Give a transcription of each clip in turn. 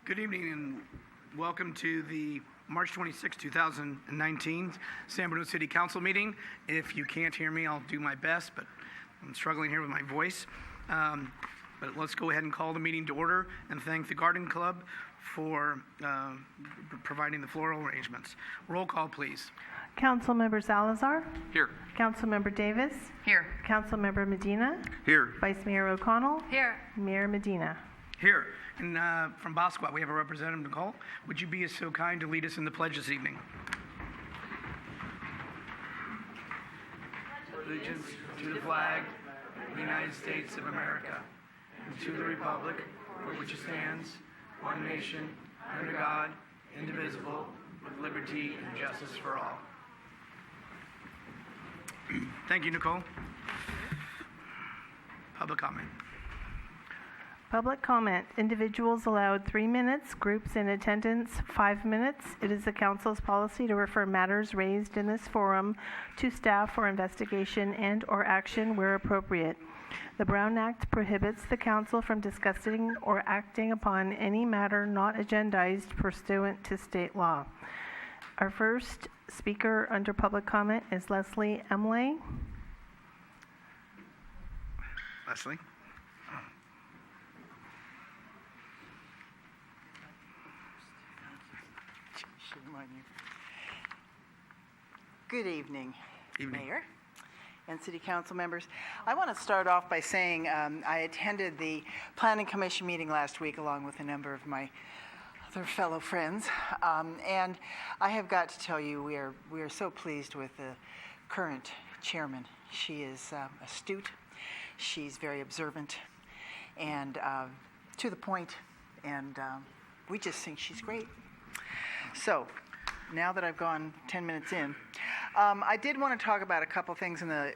Good evening and welcome to the March 26, 2019 San Bruno City Council meeting. If you can't hear me, I'll do my best, but I'm struggling here with my voice. But let's go ahead and call the meeting to order and thank the Garden Club for providing the floral arrangements. Roll call, please. Councilmember Salazar. Here. Councilmember Davis. Here. Councilmember Medina. Here. Vice Mayor O'Connell. Here. Mayor Medina. Here. And from Bosqua, we have a representative, Nicole. Would you be so kind to lead us in the pledge this evening? Allegiance to the flag of the United States of America and to the republic for which it stands, one nation, under God, indivisible, with liberty and justice for all. Thank you, Nicole. Public comment. Public comment. Individuals allowed 3 minutes, groups in attendance 5 minutes. It is the council's policy to refer matters raised in this forum to staff for investigation and or action where appropriate. The Brown Act prohibits the council from discussing or acting upon any matter not agendized pursuant to state law. Our first speaker under public comment is Leslie Emley. Leslie. Good evening, Evening. Mayor and City Council members. I want to start off by saying I attended the Planning Commission meeting last week along with a number of my other fellow friends, and I have got to tell you we are so pleased with the current chairman. She is astute, she's very observant, and to the point, and we just think she's great. So, now that I've gone 10 minutes in, I did want to talk about a couple things in the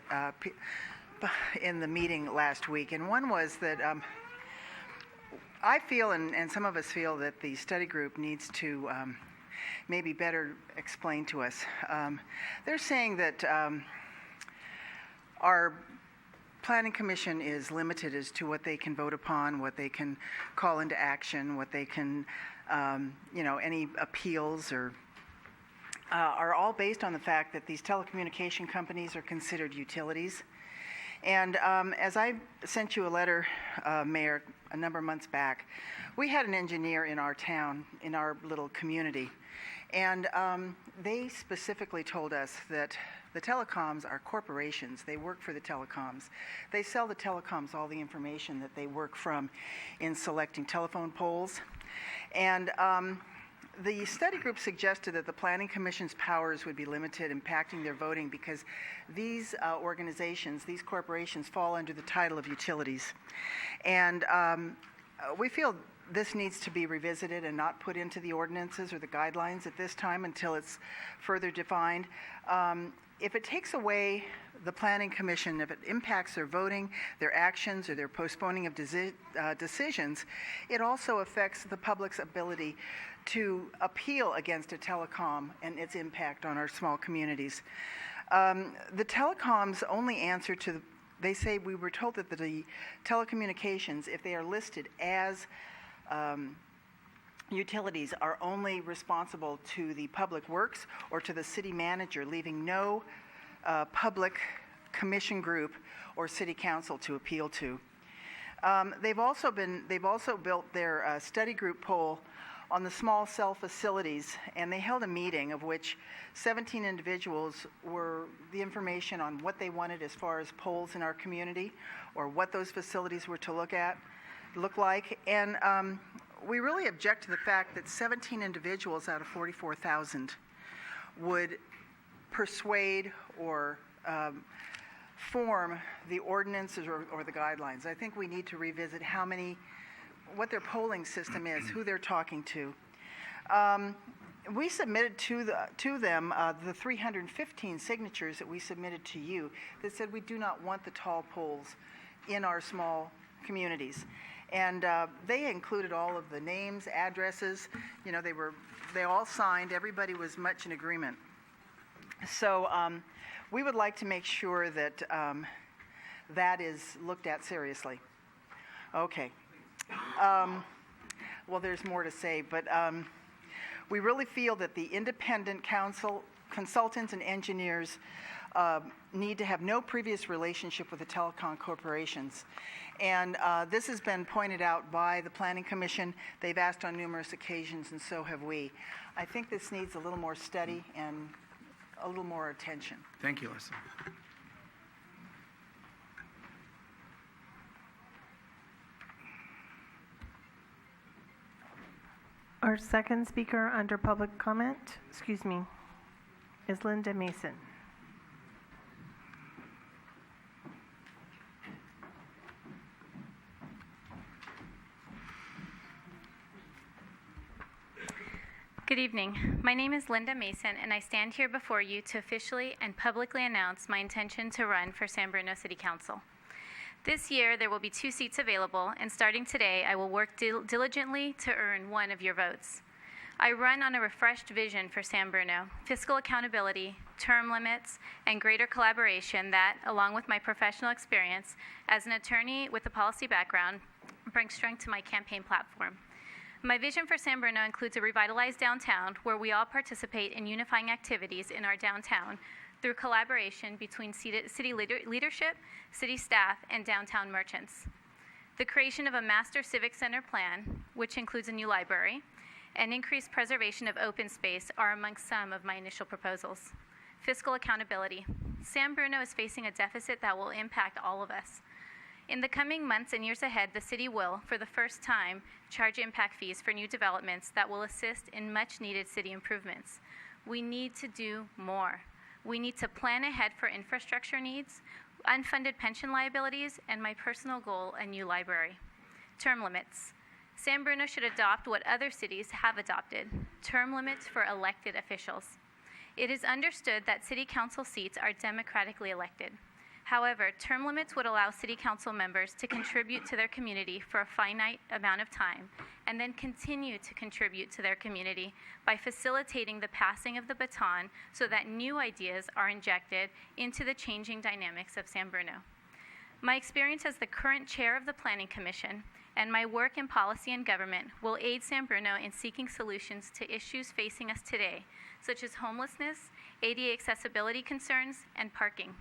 meeting last week, and one was that I feel, and some of us feel, that the study group needs to maybe better explain to us. They're saying that our Planning Commission is limited as to what they can vote upon, what they can call into action, what they can, any appeals are all based on the fact that these telecommunication companies are considered utilities. And as I sent you a letter, Mayor, a number of months back, we had an engineer in our town, in our little community, and they specifically told us that the telecoms are corporations. They work for the telecoms. They sell the telecoms all the information that they work from in selecting telephone poles. And the study group suggested that the Planning Commission's powers would be limited, impacting their voting, because these organizations, these corporations, fall under the title of utilities. And we feel this needs to be revisited and not put into the ordinances or the guidelines at this time until it's further defined. If it takes away the Planning Commission, if it impacts their voting, their actions, or their postponing of decisions, it also affects the public's ability to appeal against a telecom and its impact on our small communities. The telecoms only answer to, they say, we were told that the telecommunications, if they are listed as utilities, are only responsible to the public works or to the city manager, leaving no public commission group or city council to appeal to. They've also built their study group poll on the small cell facilities, and they held a meeting of which 17 individuals were the information on what they wanted as far as polls in our community or what those facilities were to look like. And we really object to the fact that 17 individuals out of 44,000 would persuade or form the ordinances or the guidelines. I think we need to revisit what their polling system is, who they're talking to. We submitted to them the 315 signatures that we submitted to you that said we do not want the tall poles in our small communities. And they included all of the names, addresses. They all signed. Everybody was much in agreement. So we would like to make sure that that is looked at seriously. Okay. well, there's more to say, but we really feel that the independent consultants and engineers need to have no previous relationship with the telecom corporations. And this has been pointed out by the Planning Commission. They've asked on numerous occasions, and so have we. I think this needs a little more study and a little more attention. Thank you, Leslie. Our second speaker under public comment, is Linda Mason. Good evening. My name is Linda Mason, and I stand here before you to officially and publicly announce my intention to run for San Bruno City Council. This year, there will be 2 seats available, and starting today, I will work diligently to earn one of your votes. I run on a refreshed vision for San Bruno, fiscal accountability, term limits, and greater collaboration that, along with my professional experience as an attorney with a policy background, brings strength to my campaign platform. My vision for San Bruno includes a revitalized downtown where we all participate in unifying activities in our downtown through collaboration between city leadership, city staff, and downtown merchants. The creation of a master civic center plan, which includes a new library, and increased preservation of open space are among some of my initial proposals. Fiscal accountability. San Bruno is facing a deficit that will impact all of us. In the coming months and years ahead, the city will, for the first time, charge impact fees for new developments that will assist in much-needed city improvements. We need to do more. We need to plan ahead for infrastructure needs, unfunded pension liabilities, and my personal goal, a new library. Term limits. San Bruno should adopt what other cities have adopted, term limits for elected officials. It is understood that city council seats are democratically elected. However, term limits would allow city council members to contribute to their community for a finite amount of time and then continue to contribute to their community by facilitating the passing of the baton so that new ideas are injected into the changing dynamics of San Bruno. My experience as the current chair of the Planning Commission and my work in policy and government will aid San Bruno in seeking solutions to issues facing us today, such as homelessness, ADA accessibility concerns, and parking.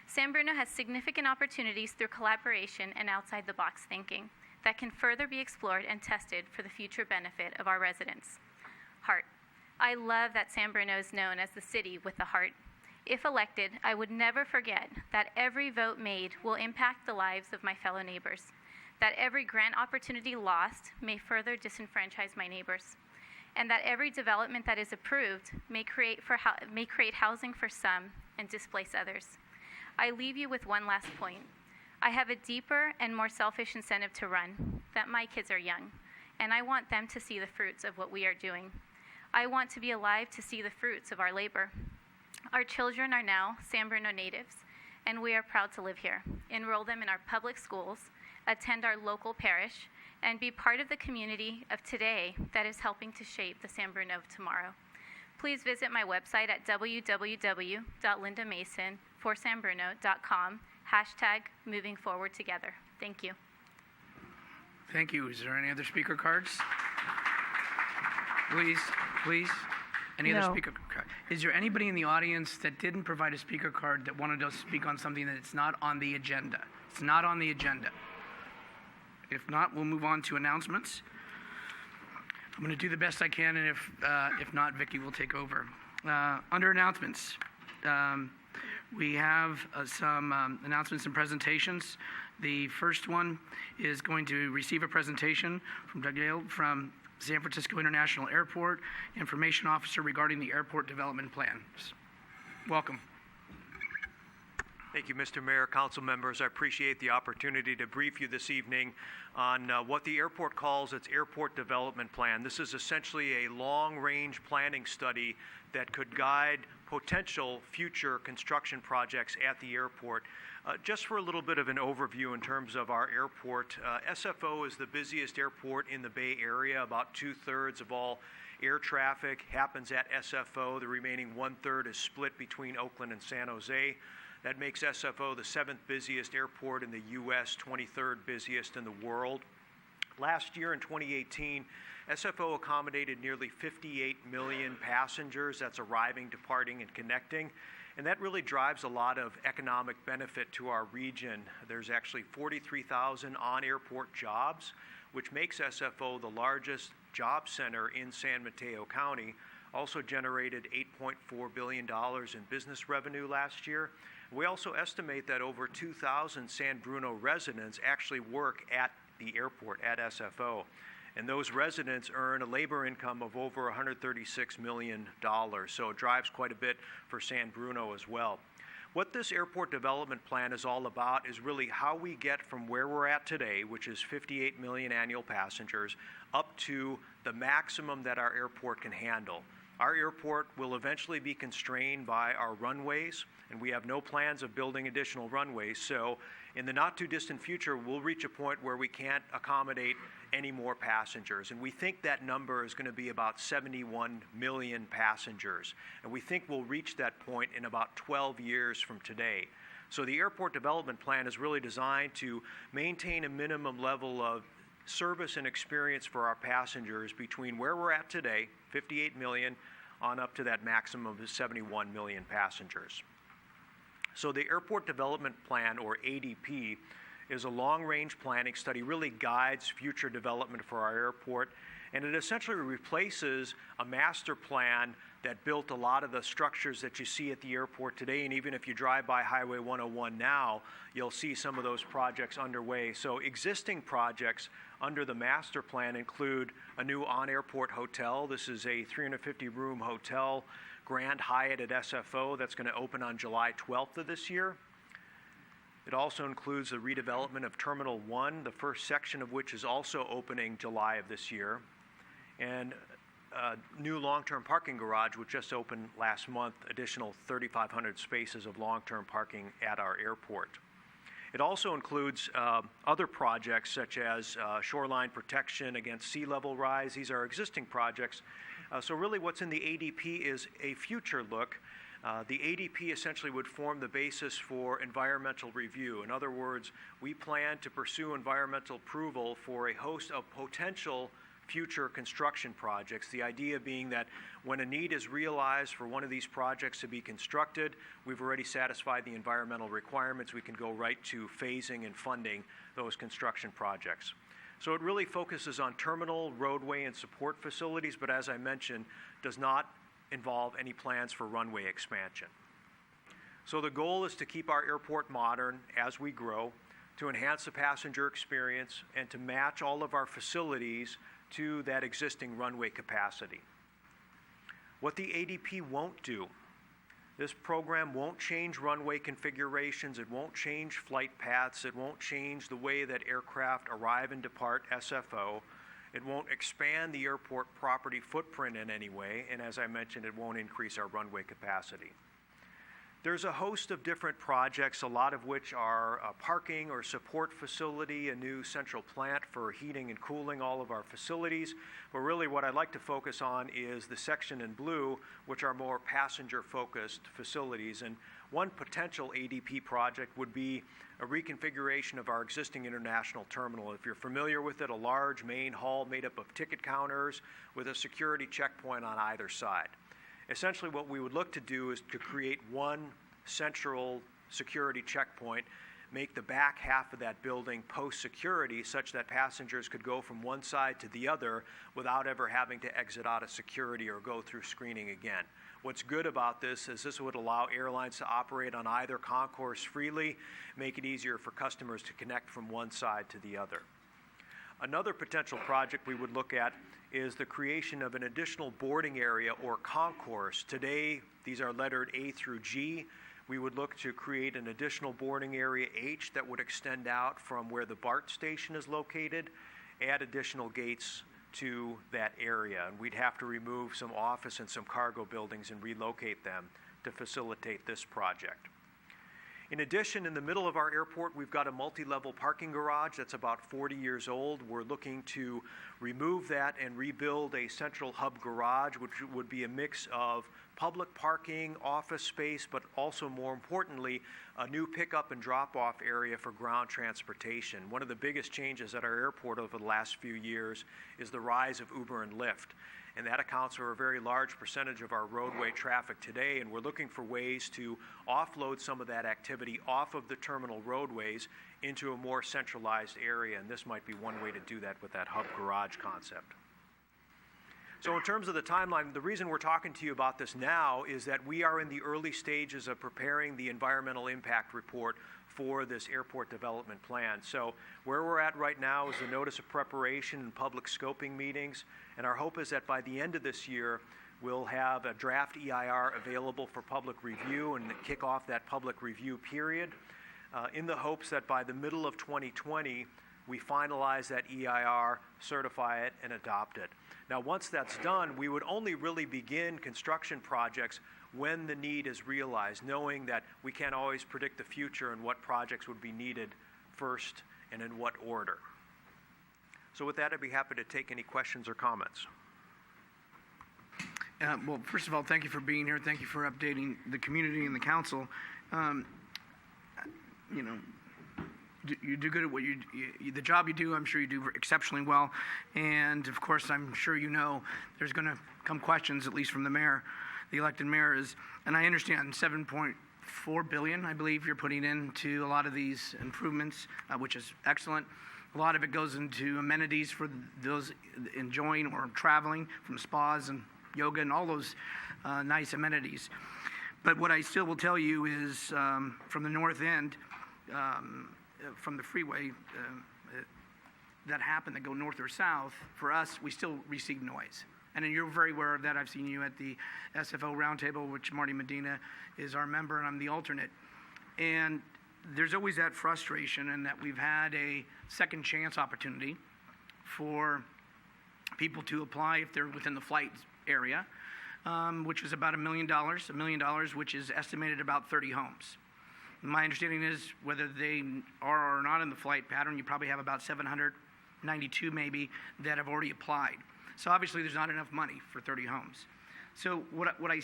San Bruno has significant opportunities through collaboration and outside-the-box thinking that can further be explored and tested for the future benefit of our residents. Heart. I love that San Bruno is known as the city with the heart. If elected, I would never forget that every vote made will impact the lives of my fellow neighbors, that every grant opportunity lost may further disenfranchise my neighbors, and that every development that is approved may create housing for some and displace others. I leave you with one last point. I have a deeper and more selfish incentive to run, that my kids are young, and I want them to see the fruits of what we are doing. I want to be alive to see the fruits of our labor. Our children are now San Bruno natives, and we are proud to live here, enroll them in our public schools, attend our local parish, and be part of the community of today that is helping to shape the San Bruno of tomorrow. Please visit my website at www.lindamasonforsanbruno.com, #MovingForwardTogether. Thank you. Thank you. Is there any other speaker cards? Please. Any other No. speaker card? Is there anybody in the audience that didn't provide a speaker card that wanted to speak on something that's not on the agenda? It's not on the agenda. If not, we'll move on to announcements. I'm going to do the best I can, and if not, Vicki will take over. Under announcements, we have some announcements and presentations. The first one is going to receive a presentation from Doug Yale from San Francisco International Airport, information officer regarding the airport development plans. Welcome. Thank you, Mr. Mayor, council members. I appreciate the opportunity to brief you this evening on what the airport calls its airport development plan. This is essentially a long-range planning study that could guide potential future construction projects at the airport. Just for a little bit of an overview in terms of our airport, SFO is the busiest airport in the Bay Area. About 2/3 of all air traffic happens at SFO. The remaining 1/3 is split between Oakland and San Jose. That makes SFO the 7th busiest airport in the U.S., 23rd busiest in the world. Last year in 2018, SFO accommodated nearly 58 million passengers. That's arriving, departing, and connecting. And that really drives a lot of economic benefit to our region. There's actually 43,000 on-airport jobs, which makes SFO the largest job center in San Mateo County. Also generated $8.4 billion in business revenue last year. We also estimate that over 2,000 San Bruno residents actually work at the airport, at SFO. And those residents earn a labor income of over $136 million. So it drives quite a bit for San Bruno as well. What this airport development plan is all about is really how we get from where we're at today, which is 58 million annual passengers, up to the maximum that our airport can handle. Our airport will eventually be constrained by our runways, and we have no plans of building additional runways. So in the not too distant future, we'll reach a point where we can't accommodate any more passengers. And we think that number is going to be about 71 million passengers. And we think we'll reach that point in about 12 years from today. So the airport development plan is really designed to maintain a minimum level of service and experience for our passengers between where we're at today, 58 million, on up to that maximum of 71 million passengers. So the Airport Development Plan, or ADP, is a long-range planning study, really guides future development for our airport, and it essentially replaces a master plan that built a lot of the structures that you see at the airport today. And even if you drive by Highway 101 now, you'll see some of those projects underway. So existing projects under the master plan include a new on-airport hotel. This is a 350-room hotel, Grand Hyatt at SFO, that's going to open on July 12th of this year. It also includes the redevelopment of Terminal 1, the first section of which is also opening July of this year, and a new long-term parking garage, which just opened last month, additional 3,500 spaces of long-term parking at our airport. It also includes other projects such as shoreline protection against sea level rise. These are existing projects. So really what's in the ADP is a future look. The ADP essentially would form the basis for environmental review. In other words, we plan to pursue environmental approval for a host of potential future construction projects. The idea being that when a need is realized for one of these projects to be constructed, we've already satisfied the environmental requirements. We can go right to phasing and funding those construction projects. So it really focuses on terminal, roadway, and support facilities, but as I mentioned, does not involve any plans for runway expansion. So the goal is to keep our airport modern as we grow, to enhance the passenger experience, and to match all of our facilities to that existing runway capacity. What the ADP won't do, this program won't change runway configurations, it won't change flight paths, it won't change the way that aircraft arrive and depart SFO, it won't expand the airport property footprint in any way, and as I mentioned, it won't increase our runway capacity. There's a host of different projects, a lot of which are a parking or support facility, a new central plant for heating and cooling all of our facilities. But really what I'd like to focus on is the section in blue, which are more passenger-focused facilities. And one potential ADP project would be a reconfiguration of our existing international terminal. If you're familiar with it, a large main hall made up of ticket counters with a security checkpoint on either side. Essentially what we would look to do is to create one central security checkpoint, make the back half of that building post-security such that passengers could go from one side to the other without ever having to exit out of security or go through screening again. What's good about this is this would allow airlines to operate on either concourse freely, make it easier for customers to connect from one side to the other. Another potential project we would look at is the creation of an additional boarding area or concourse. Today, these are lettered A through G. We would look to create an additional boarding area H that would extend out from where the BART station is located, add additional gates to that area. And we'd have to remove some office and some cargo buildings and relocate them to facilitate this project. In addition, in the middle of our airport, we've got a multi-level parking garage that's about 40 years old. We're looking to remove that and rebuild a central hub garage, which would be a mix of public parking, office space, but also more importantly, a new pickup and drop-off area for ground transportation. One of the biggest changes at our airport over the last few years is the rise of Uber and Lyft. And that accounts for a very large percentage of our roadway traffic today, and we're looking for ways to offload some of that activity off of the terminal roadways into a more centralized area, and this might be one way to do that with that hub garage concept. So in terms of the timeline, the reason we're talking to you about this now is that we are in the early stages of preparing the environmental impact report for this airport development plan. So where we're at right now is the notice of preparation and public scoping meetings, and our hope is that by the end of this year, we'll have a draft EIR available for public review and kick off that public review period in the hopes that by the middle of 2020, we finalize that EIR, certify it, and adopt it. Now, once that's done, we would only really begin construction projects when the need is realized, knowing that we can't always predict the future and what projects would be needed first and in what order. So with that, I'd be happy to take any questions or comments. Well, first of all, thank you for being here. Thank you for updating the community and the council. You know, you do good at what the job you do. I'm sure you do exceptionally well. And of course, I'm sure you know there's going to come questions, at least from the mayor, the elected mayor is, and I understand 7.4 billion, I believe you're putting into a lot of these improvements, which is excellent. A lot of it goes into amenities for those enjoying or traveling, from spas and yoga and all those nice amenities. But what I still will tell you is from the north end, from the freeway that happen that go north or south, for us, we still receive noise. And you're very aware of that. I've seen you at the SFO roundtable, which Marty Medina is our member, and I'm the alternate. And there's always that frustration, and that we've had a second chance opportunity for people to apply if they're within the flight area, which is about $1 million, which is estimated about 30 homes. My understanding is whether they are or not in the flight pattern, you probably have about 792 maybe that have already applied. So obviously there's not enough money for 30 homes. So what I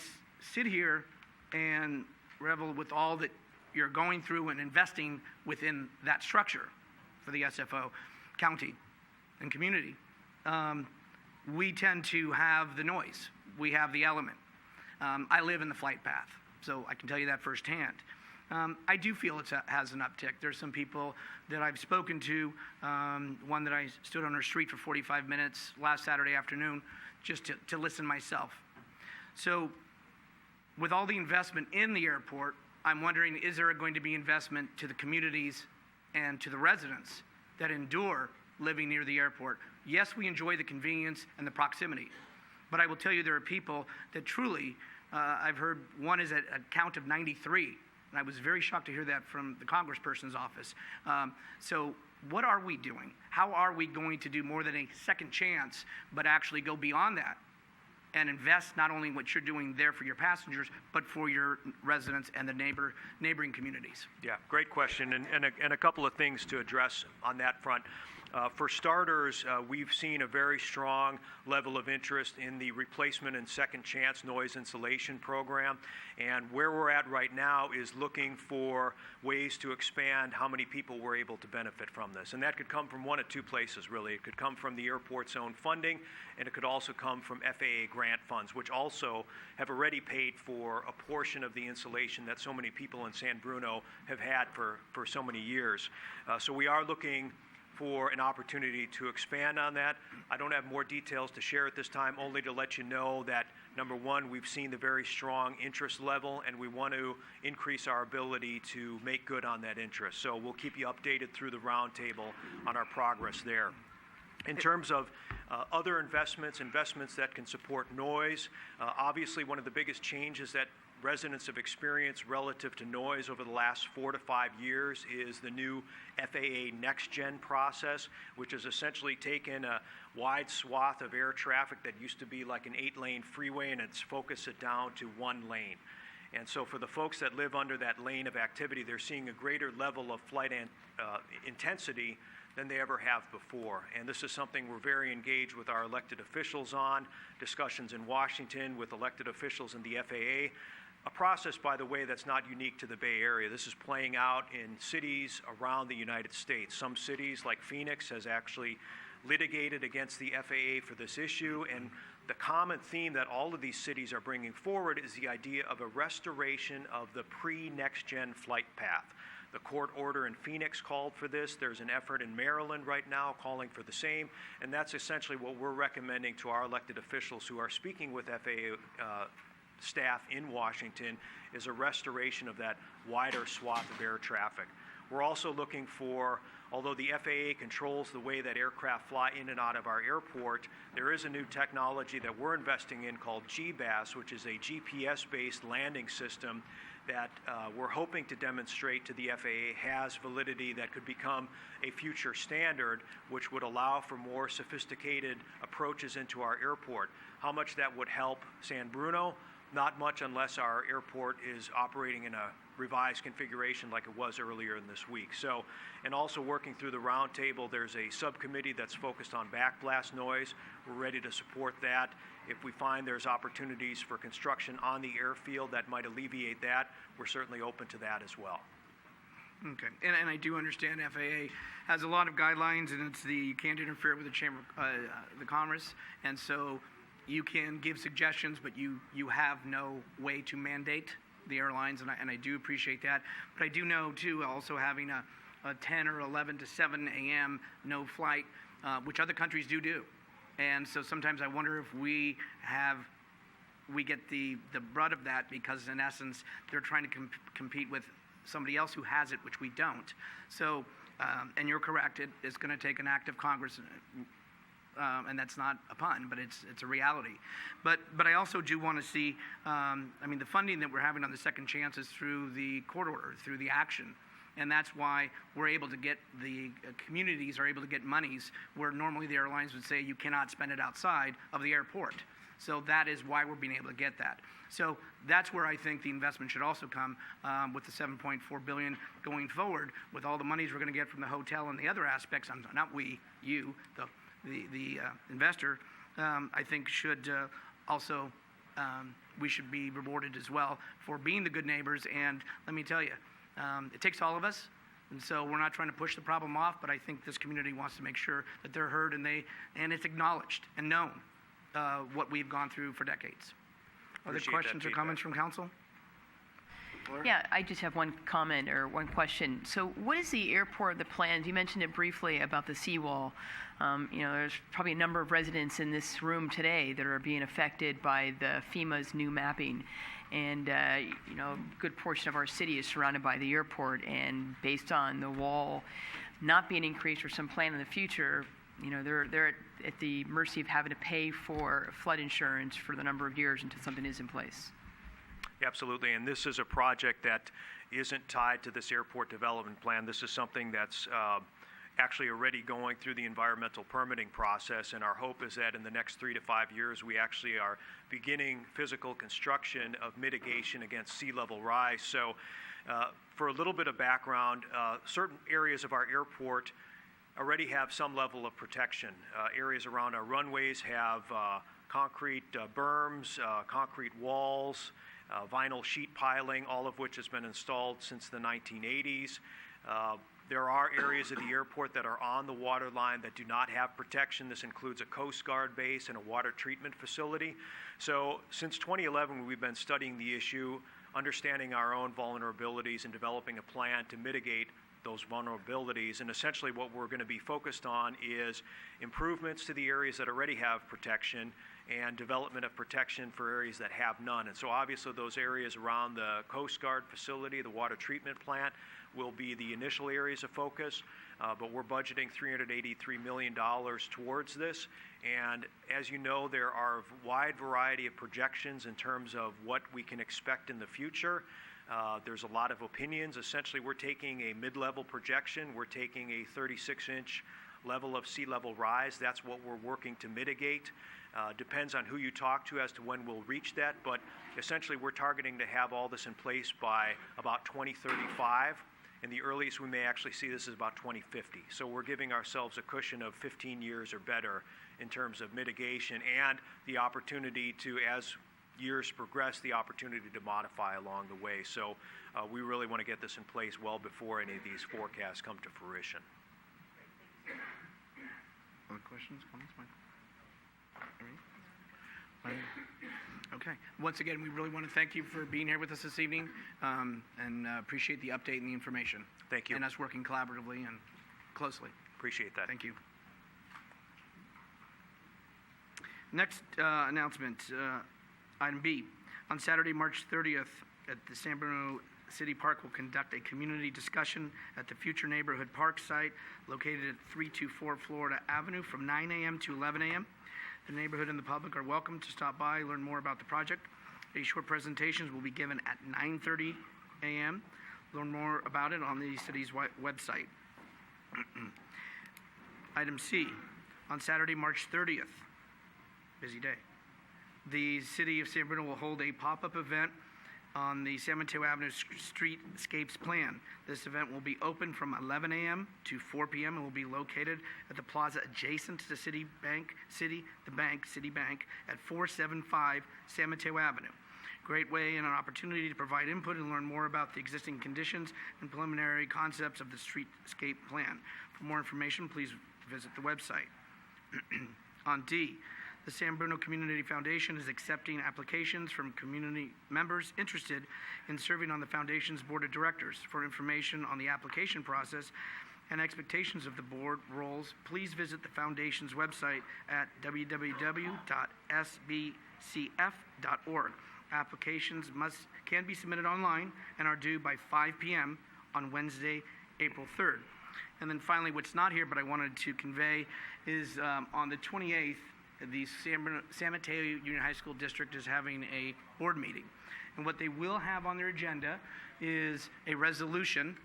sit here and revel with all that you're going through and investing within that structure for the SFO, county, and community, we tend to have the noise. We have the element. I live in the flight path, so I can tell you that firsthand. I do feel it has an uptick. There's some people that I've spoken to, one that I stood on her street for 45 minutes last Saturday afternoon just to listen myself. So with all the investment in the airport, I'm wondering, is there going to be investment to the communities and to the residents that endure living near the airport? Yes, we enjoy the convenience and the proximity, but I will tell you there are people that truly, I've heard one is at a count of 93, and I was very shocked to hear that from the congressperson's office. So what are we doing? How are we going to do more than a second chance, but actually go beyond that and invest not only in what you're doing there for your passengers, but for your residents and the neighboring communities? Yeah, great question, and a couple of things to address on that front. For starters, we've seen a very strong level of interest in the replacement and second chance noise insulation program. And where we're at right now is looking for ways to expand how many people were able to benefit from this. And that could come from one of two places, really. It could come from the airport's own funding, and it could also come from FAA grant funds, which also have already paid for a portion of the insulation that so many people in San Bruno have had for so many years. So we are looking for an opportunity to expand on that. I don't have more details to share at this time, only to let you know that, number one, we've seen the very strong interest level, and we want to increase our ability to make good on that interest. So we'll keep you updated through the roundtable on our progress there. In terms of other investments that can support noise, obviously one of the biggest changes that residents have experienced relative to noise over the last 4 to 5 years is the new FAA Next Gen process, which has essentially taken a wide swath of air traffic that used to be like an 8-lane freeway, and it's focused it down to 1 lane. And so for the folks that live under that lane of activity, they're seeing a greater level of flight intensity than they ever have before. And this is something we're very engaged with our elected officials on, discussions in Washington with elected officials in the FAA, a process, by the way, that's not unique to the Bay Area. This is playing out in cities around the United States. Some cities, like Phoenix, has actually litigated against the FAA for this issue, and the common theme that all of these cities are bringing forward is the idea of a restoration of the pre-next-gen flight path. The court order in Phoenix called for this. There's an effort in Maryland right now calling for the same, and that's essentially what we're recommending to our elected officials who are speaking with FAA staff in Washington, is a restoration of that wider swath of air traffic. We're also looking for, although the FAA controls the way that aircraft fly in and out of our airport, there is a new technology that we're investing in called GBAS, which is a GPS-based landing system that we're hoping to demonstrate to the FAA has validity that could become a future standard, which would allow for more sophisticated approaches into our airport. How much that would help San Bruno? Not much, unless our airport is operating in a revised configuration like it was earlier in this week. So, and also working through the roundtable, there's a subcommittee that's focused on backblast noise. We're ready to support that. If we find there's opportunities for construction on the airfield that might alleviate that, we're certainly open to that as well. Okay, and I do understand FAA has a lot of guidelines, and it's you can't interfere with the Chamber the Commerce, and so you can give suggestions, but you have no way to mandate the airlines, and I do appreciate that. But I do know, too, also having a 10 or 11 to 7 a.m. no flight, which other countries do. And so sometimes I wonder if we get the brunt of that, because in essence they're trying to compete with somebody else who has it, which we don't. So, and you're correct, it's going to take an act of Congress, and that's not a pun, but it's a reality. But I also do want to see, the funding that we're having on the second chance is through the court order, through the action. And that's why we're able to get, the communities are able to get monies where normally the airlines would say you cannot spend it outside of the airport. So that is why we're being able to get that. So that's where I think the investment should also come, with the $7.4 billion going forward, with all the monies we're going to get from the hotel and the other aspects. Not we, you, the investor, I think should also, we should be rewarded as well for being the good neighbors. And let me tell you, it takes all of us, and so we're not trying to push the problem off, but I think this community wants to make sure that they're heard and it's acknowledged and known what we've gone through for decades. Other questions or comments from council? Yeah, I just have one comment or one question. So what is the airport, the plans? You mentioned it briefly about the seawall. There's probably a number of residents in this room today that are being affected by the FEMA's new mapping. And, a good portion of our city is surrounded by the airport. And based on the wall not being increased or some plan in the future, they're at the mercy of having to pay for flood insurance for the number of years until something is in place. Absolutely, and this is a project that isn't tied to this airport development plan. This is something that's actually already going through the environmental permitting process, and our hope is that in the next 3 to 5 years we actually are beginning physical construction of mitigation against sea level rise. So for a little bit of background, certain areas of our airport already have some level of protection. Areas around our runways have concrete berms, concrete walls, vinyl sheet piling, all of which has been installed since the 1980s. There are areas of the airport that are on the water line that do not have protection. This includes a Coast Guard base and a water treatment facility. So since 2011, we've been studying the issue, understanding our own vulnerabilities, and developing a plan to mitigate those vulnerabilities. And essentially what we're going to be focused on is improvements to the areas that already have protection and development of protection for areas that have none. And so obviously those areas around the Coast Guard facility, the water treatment plant, will be the initial areas of focus, but we're budgeting $383 million towards this. And as you know, there are a wide variety of projections in terms of what we can expect in the future. There's a lot of opinions. Essentially, we're taking a mid-level projection. We're taking a 36-inch level of sea level rise. That's what we're working to mitigate. Depends on who you talk to as to when we'll reach that, but essentially we're targeting to have all this in place by about 2035. and the earliest we may actually see this is about 2050. So we're giving ourselves a cushion of 15 years or better in terms of mitigation and the opportunity to, as years progress, the opportunity to modify along the way. So we really want to get this in place well before any of these forecasts come to fruition. Other questions, comments, Mike? Okay. Once again, we really want to thank you for being here with us this evening, and appreciate the update and the information. Thank you. And us working collaboratively and closely. Appreciate that. Thank you. Next announcement, item B. On Saturday, March 30th, at the San Bruno City Park, will conduct a community discussion at the future neighborhood park site located at 324 Florida Avenue from 9 a.m. to 11 a.m. The neighborhood and the public are welcome to stop by, learn more about the project. A short presentations will be given at 9:30 a.m. Learn more about it on the city's website. Item C, on Saturday, March 30th, busy day, the City of San Bruno will hold a pop-up event on the San Mateo Avenue Streetscapes Plan. This event will be open from 11 a.m. to 4 p.m. and will be located at the plaza adjacent to the City Bank at 475 San Mateo Avenue. Great way and an opportunity to provide input and learn more about the existing conditions and preliminary concepts of the Streetscape Plan. For more information, please visit the website. On D, the San Bruno Community Foundation is accepting applications from community members interested in serving on the Foundation's Board of Directors. For information on the application process and expectations of the board roles, please visit the Foundation's website at www.sbcf.org. Applications can be submitted online and are due by 5 p.m. on Wednesday, April 3rd. And then finally, what's not here but I wanted to convey is on the 28th, the San Mateo Union High School District is having a board meeting. And what they will have on their agenda is a resolution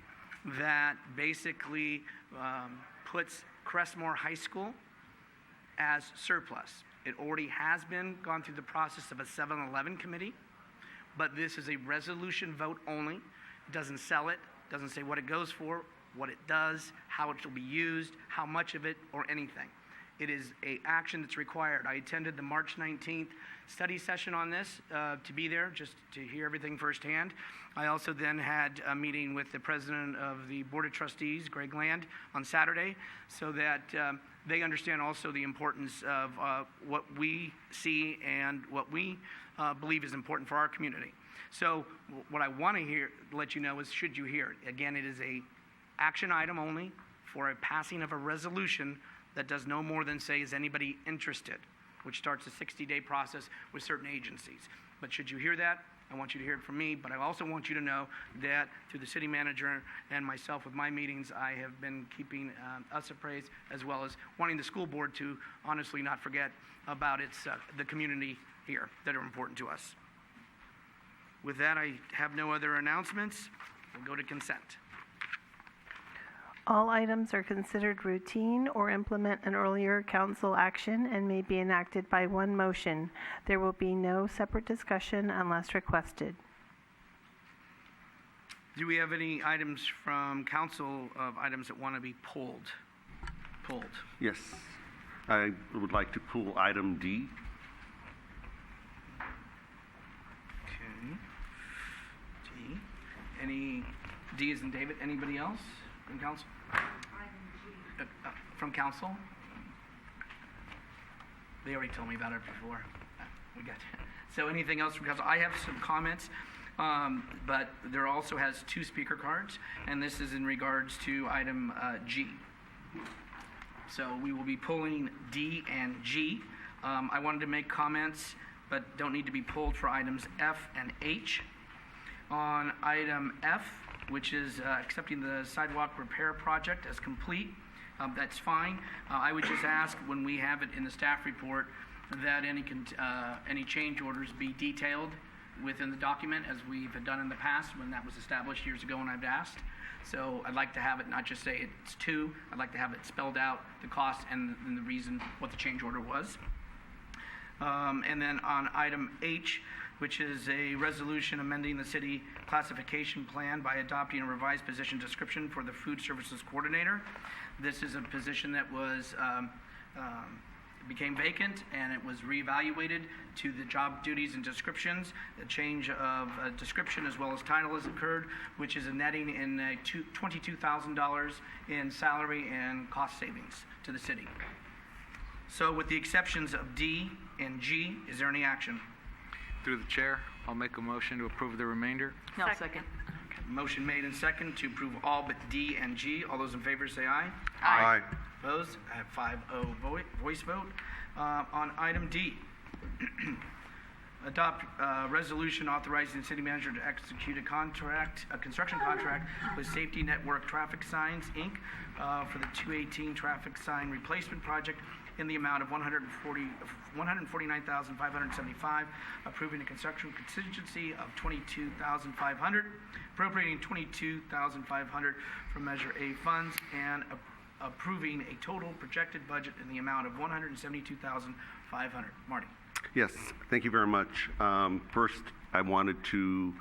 that basically puts Crestmore High School as surplus. It already has been gone through the process of a 7-Eleven committee, but this is a resolution vote only. It doesn't sell it, doesn't say what it goes for, what it does, how it will be used, how much of it, or anything. It is an action that's required. I attended the March 19th study session on this to be there, just to hear everything firsthand. I also then had a meeting with the president of the Board of Trustees, Greg Land, on Saturday, so that they understand also the importance of what we see and what we believe is important for our community. So what I want to let you know is, should you hear it? Again, it is a action item only for a passing of a resolution that does no more than say, is anybody interested, which starts a 60-day process with certain agencies. But should you hear that, I want you to hear it from me, but I also want you to know that through the city manager and myself with my meetings, I have been keeping us appraised, as well as wanting the school board to honestly not forget about the community here that are important to us. With that, I have no other announcements. We'll go to consent. All items are considered routine or implement an earlier council action and may be enacted by one motion. There will be no separate discussion unless requested. Do we have any items from council of items that want to be pulled? Yes. I would like to pull item D. Okay. D. Any D as in David? Anybody else from council? From council? They already told me about it before. We got it. So anything else from council? I have some comments, but there also has 2 speaker cards, and this is in regards to item G. So we will be pulling D and G. I wanted to make comments, but don't need to be pulled for items F and H. On item F, which is accepting the sidewalk repair project as complete, that's fine. I would just ask, when we have it in the staff report, that any change orders be detailed within the document, as we've done in the past when that was established years ago and I've asked. So I'd like to have it not just say it's 2, I'd like to have it spelled out, the cost and the reason what the change order was. And then on item H, which is a resolution amending the city classification plan by adopting a revised position description for the food services coordinator. This is a position that was became vacant, and it was reevaluated to the job duties and descriptions. A change of description as well as title has occurred, which is a netting in $22,000 in salary and cost savings to the city. So with the exceptions of D and G, is there any action? Through the chair, I'll make a motion to approve the remainder. No, second. Motion made and second to approve all but D and G. All those in favor say aye. Aye. Opposed? I have 5-0 voice vote. On item D, adopt resolution authorizing the city manager to execute a construction contract with Safety Network Traffic Signs, Inc. For the 218 traffic sign replacement project in the amount of $149,575, approving a construction contingency of $22,500, appropriating $22,500 from Measure A funds, and approving a total projected budget in the amount of $172,500. Marty. Yes, thank you very much. First, I wanted to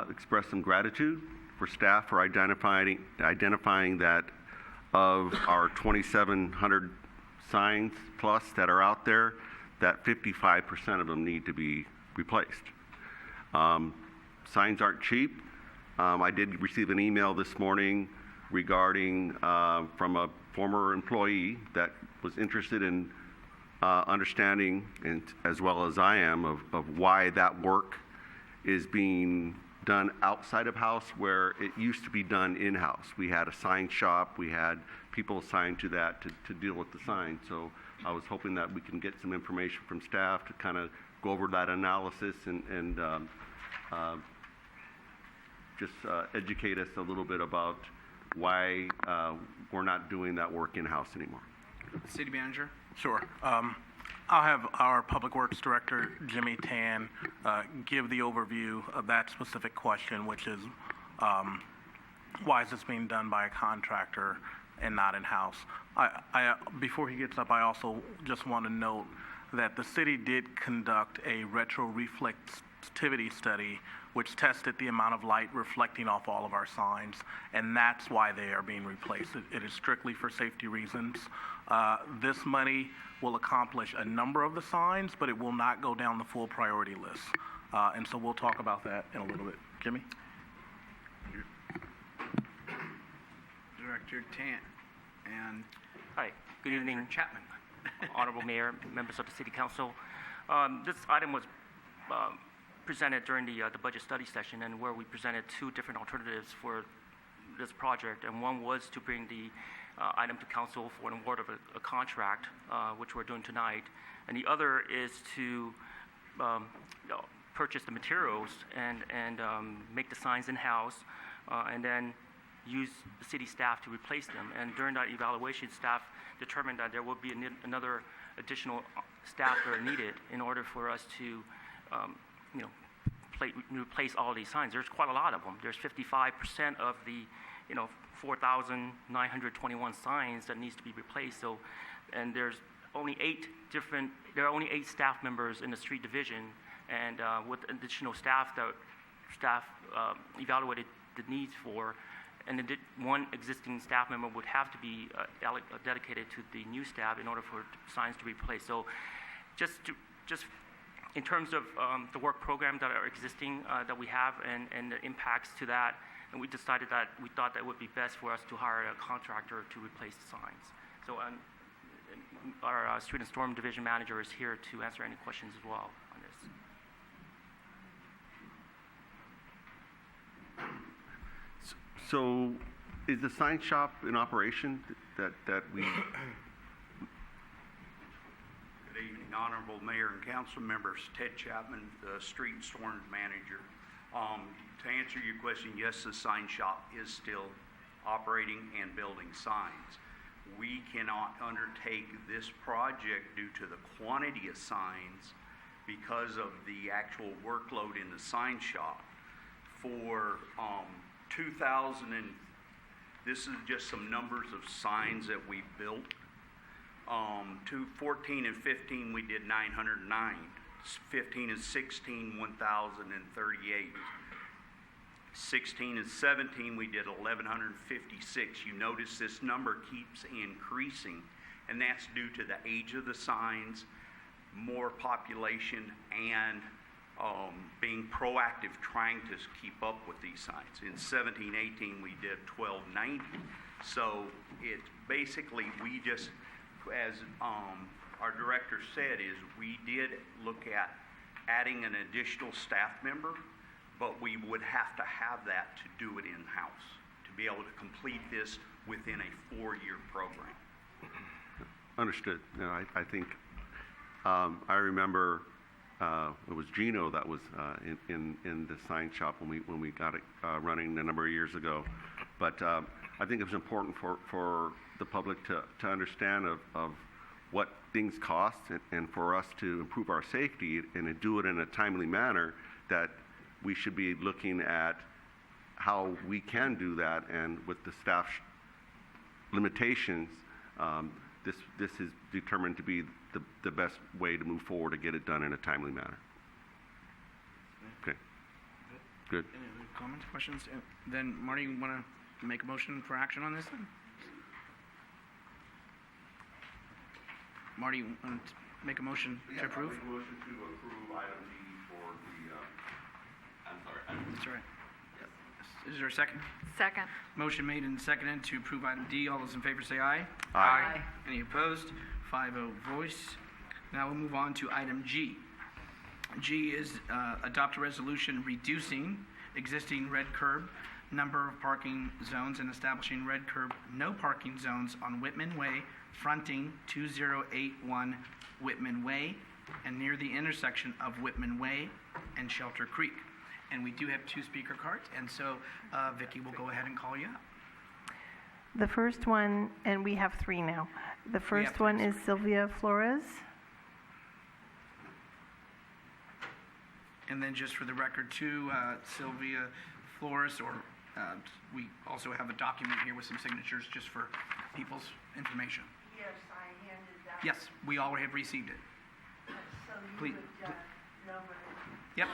express some gratitude for staff for identifying that of our 2,700 signs plus that are out there, that 55% of them need to be replaced. Signs aren't cheap. I did receive an email this morning regarding from a former employee that was interested in understanding, and as well as I am, of why that work is being done outside of house where it used to be done in-house. We had a sign shop, we had people assigned to that to deal with the signs. So I was hoping that we can get some information from staff to kind of go over that analysis and just educate us a little bit about why we're not doing that work in-house anymore. City manager. Sure. I'll have our Public Works Director, Jimmy Tan, give the overview of that specific question, which is why is this being done by a contractor and not in-house? Before he gets up, I also just want to note that the city did conduct a retroreflectivity study which tested the amount of light reflecting off all of our signs, and that's why they are being replaced. It is strictly for safety reasons. This money will accomplish a number of the signs, but it will not go down the full priority list. And so we'll talk about that in a little bit. Jimmy? Director Tan and Hi, good evening, Chapman. Honorable Mayor, members of the City Council. This item was presented during the budget study session, and where we presented two different alternatives for this project, and one was to bring the item to council for an award of a contract, which we're doing tonight, and the other is to purchase the materials and make the signs in-house, and then use the city staff to replace them. And during that evaluation, staff determined that there would be another additional staff that are needed in order for us to replace all these signs. There's quite a lot of them. There's 55% of the 4,921 signs that needs to be replaced. So, and there are only 8 staff members in the street division, and with additional staff evaluated the needs for, and one existing staff member would have to be dedicated to the new staff in order for signs to be replaced. So, just in terms of the work program that are existing that we have and the impacts to that, and we decided that we thought that it would be best for us to hire a contractor to replace the signs. So our Street and Storm Division Manager is here to answer any questions as well on this. So is the sign shop in operation that we... Good evening, Honorable Mayor and Council members. Ted Chapman, the Street and Storm Manager. To answer your question, yes, the sign shop is still operating and building signs. We cannot undertake this project due to the quantity of signs because of the actual workload in the sign shop. For 2000, and this is just some numbers of signs that we built. To 14 and 15, we did 909 15 and 16, 1,038. 16 and 17, we did 1,156. You notice this number keeps increasing, and that's due to the age of the signs, more population, and being proactive, trying to keep up with these signs. In 17, 18, we did 1,290. So it's basically, we just, as our director said, is we did look at adding an additional staff member, but we would have to have that to do it in-house, to be able to complete this within a 4-year program. Understood. No, I think I remember it was Gino that was in the sign shop when we got it running a number of years ago. But I think it was important for the public to understand of what things cost and for us to improve our safety and to do it in a timely manner, that we should be looking at how we can do that, and with the staff limitations, this is determined to be the best way to move forward to get it done in a timely manner. Okay. Good. Any other comments, questions? Then, Marty, you want to make a motion for action on this then? Marty, you want to make a motion to approve? Yeah, motion to approve item D for the, I'm sorry. That's all right. Is there a second? Second. Motion made and seconded to approve item D. All those in favor say aye. Aye. Any opposed? 5-0 voice. Now we'll move on to item G. G is adopt a resolution reducing existing red curb number of parking zones and establishing red curb no parking zones on Whitman Way, fronting 2081 Whitman Way and near the intersection of Whitman Way and Shelter Creek. And we do have 2 speaker cards, and so Vicki will go ahead and call you up. The first one, and we have 3 now. The first one is Sylvia Flores. And then just for the record too, Sylvia Flores, or we also have a document here with some signatures just for people's information. Yes, I handed that. Yes, we all have received it. So you Please. would number it. Yep.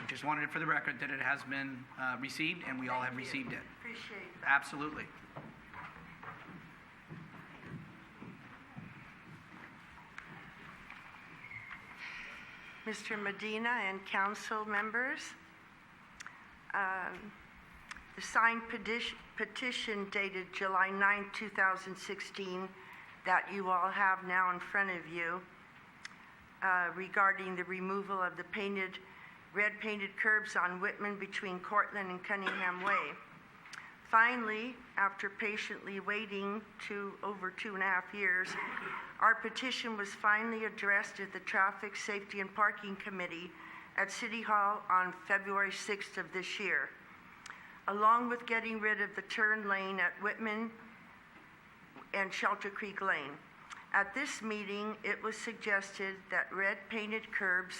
Just wanted it for the record that it has been received, and we all have received it. Appreciate that. Absolutely. Mr. Medina and council members, the signed petition dated July 9, 2016, that you all have now in front of you, regarding the removal of the red painted curbs on Whitman between Cortland and Cunningham Way. Finally, after patiently waiting over 2.5 years, our petition was finally addressed at the Traffic Safety and Parking Committee at City Hall on February 6th of this year, along with getting rid of the turn lane at Whitman and Shelter Creek Lane. At this meeting, it was suggested that red painted curbs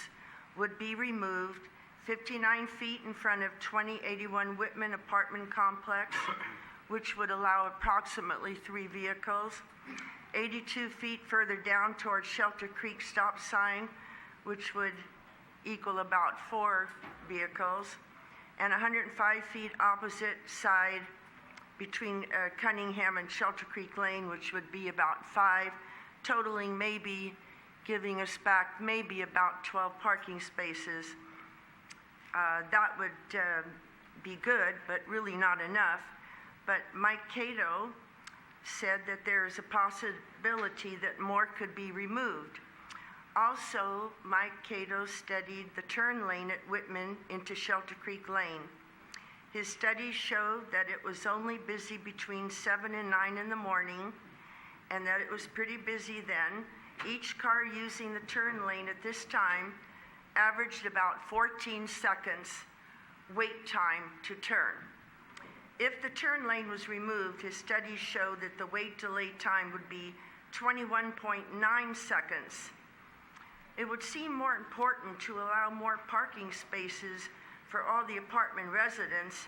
would be removed 59 feet in front of 2081 Whitman apartment complex, which would allow approximately 3 vehicles, 82 feet further down towards Shelter Creek stop sign, which would equal about 4 vehicles, and 105 feet opposite side between Cunningham and Shelter Creek Lane, which would be about 5, totaling maybe, giving us back maybe about 12 parking spaces. That would be good, but really not enough. But Mike Cato said that there is a possibility that more could be removed. Also, Mike Cato studied the turn lane at Whitman into Shelter Creek Lane. His studies showed that it was only busy between 7 and 9 in the morning, and that it was pretty busy then. Each car using the turn lane at this time averaged about 14 seconds wait time to turn. If the turn lane was removed, his studies showed that the wait delay time would be 21.9 seconds. It would seem more important to allow more parking spaces for all the apartment residents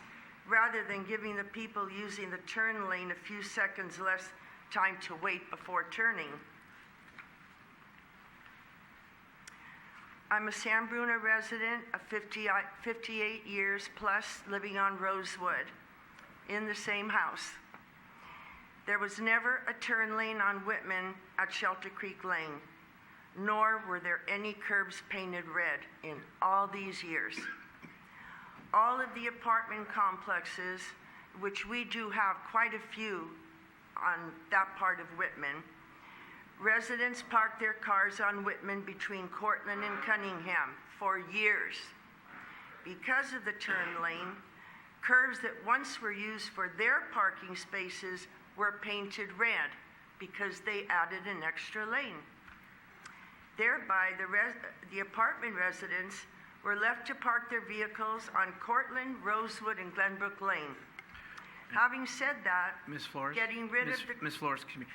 rather than giving the people using the turn lane a few seconds less time to wait before turning. I'm a San Bruno resident of 58 years plus, living on Rosewood in the same house. There was never a turn lane on Whitman at Shelter Creek Lane, nor were there any curbs painted red in all these years. All of the apartment complexes, which we do have quite a few on that part of Whitman, residents park their cars on Whitman between Cortland and Cunningham for years. Because of the turn lane, curves that once were used for their parking spaces were painted red because they added an extra lane. Thereby, the apartment residents were left to park their vehicles on Cortland, Rosewood, and Glenbrook Lane. Having said that, Ms. Flores? getting rid of the... Ms. Flores, excuse me.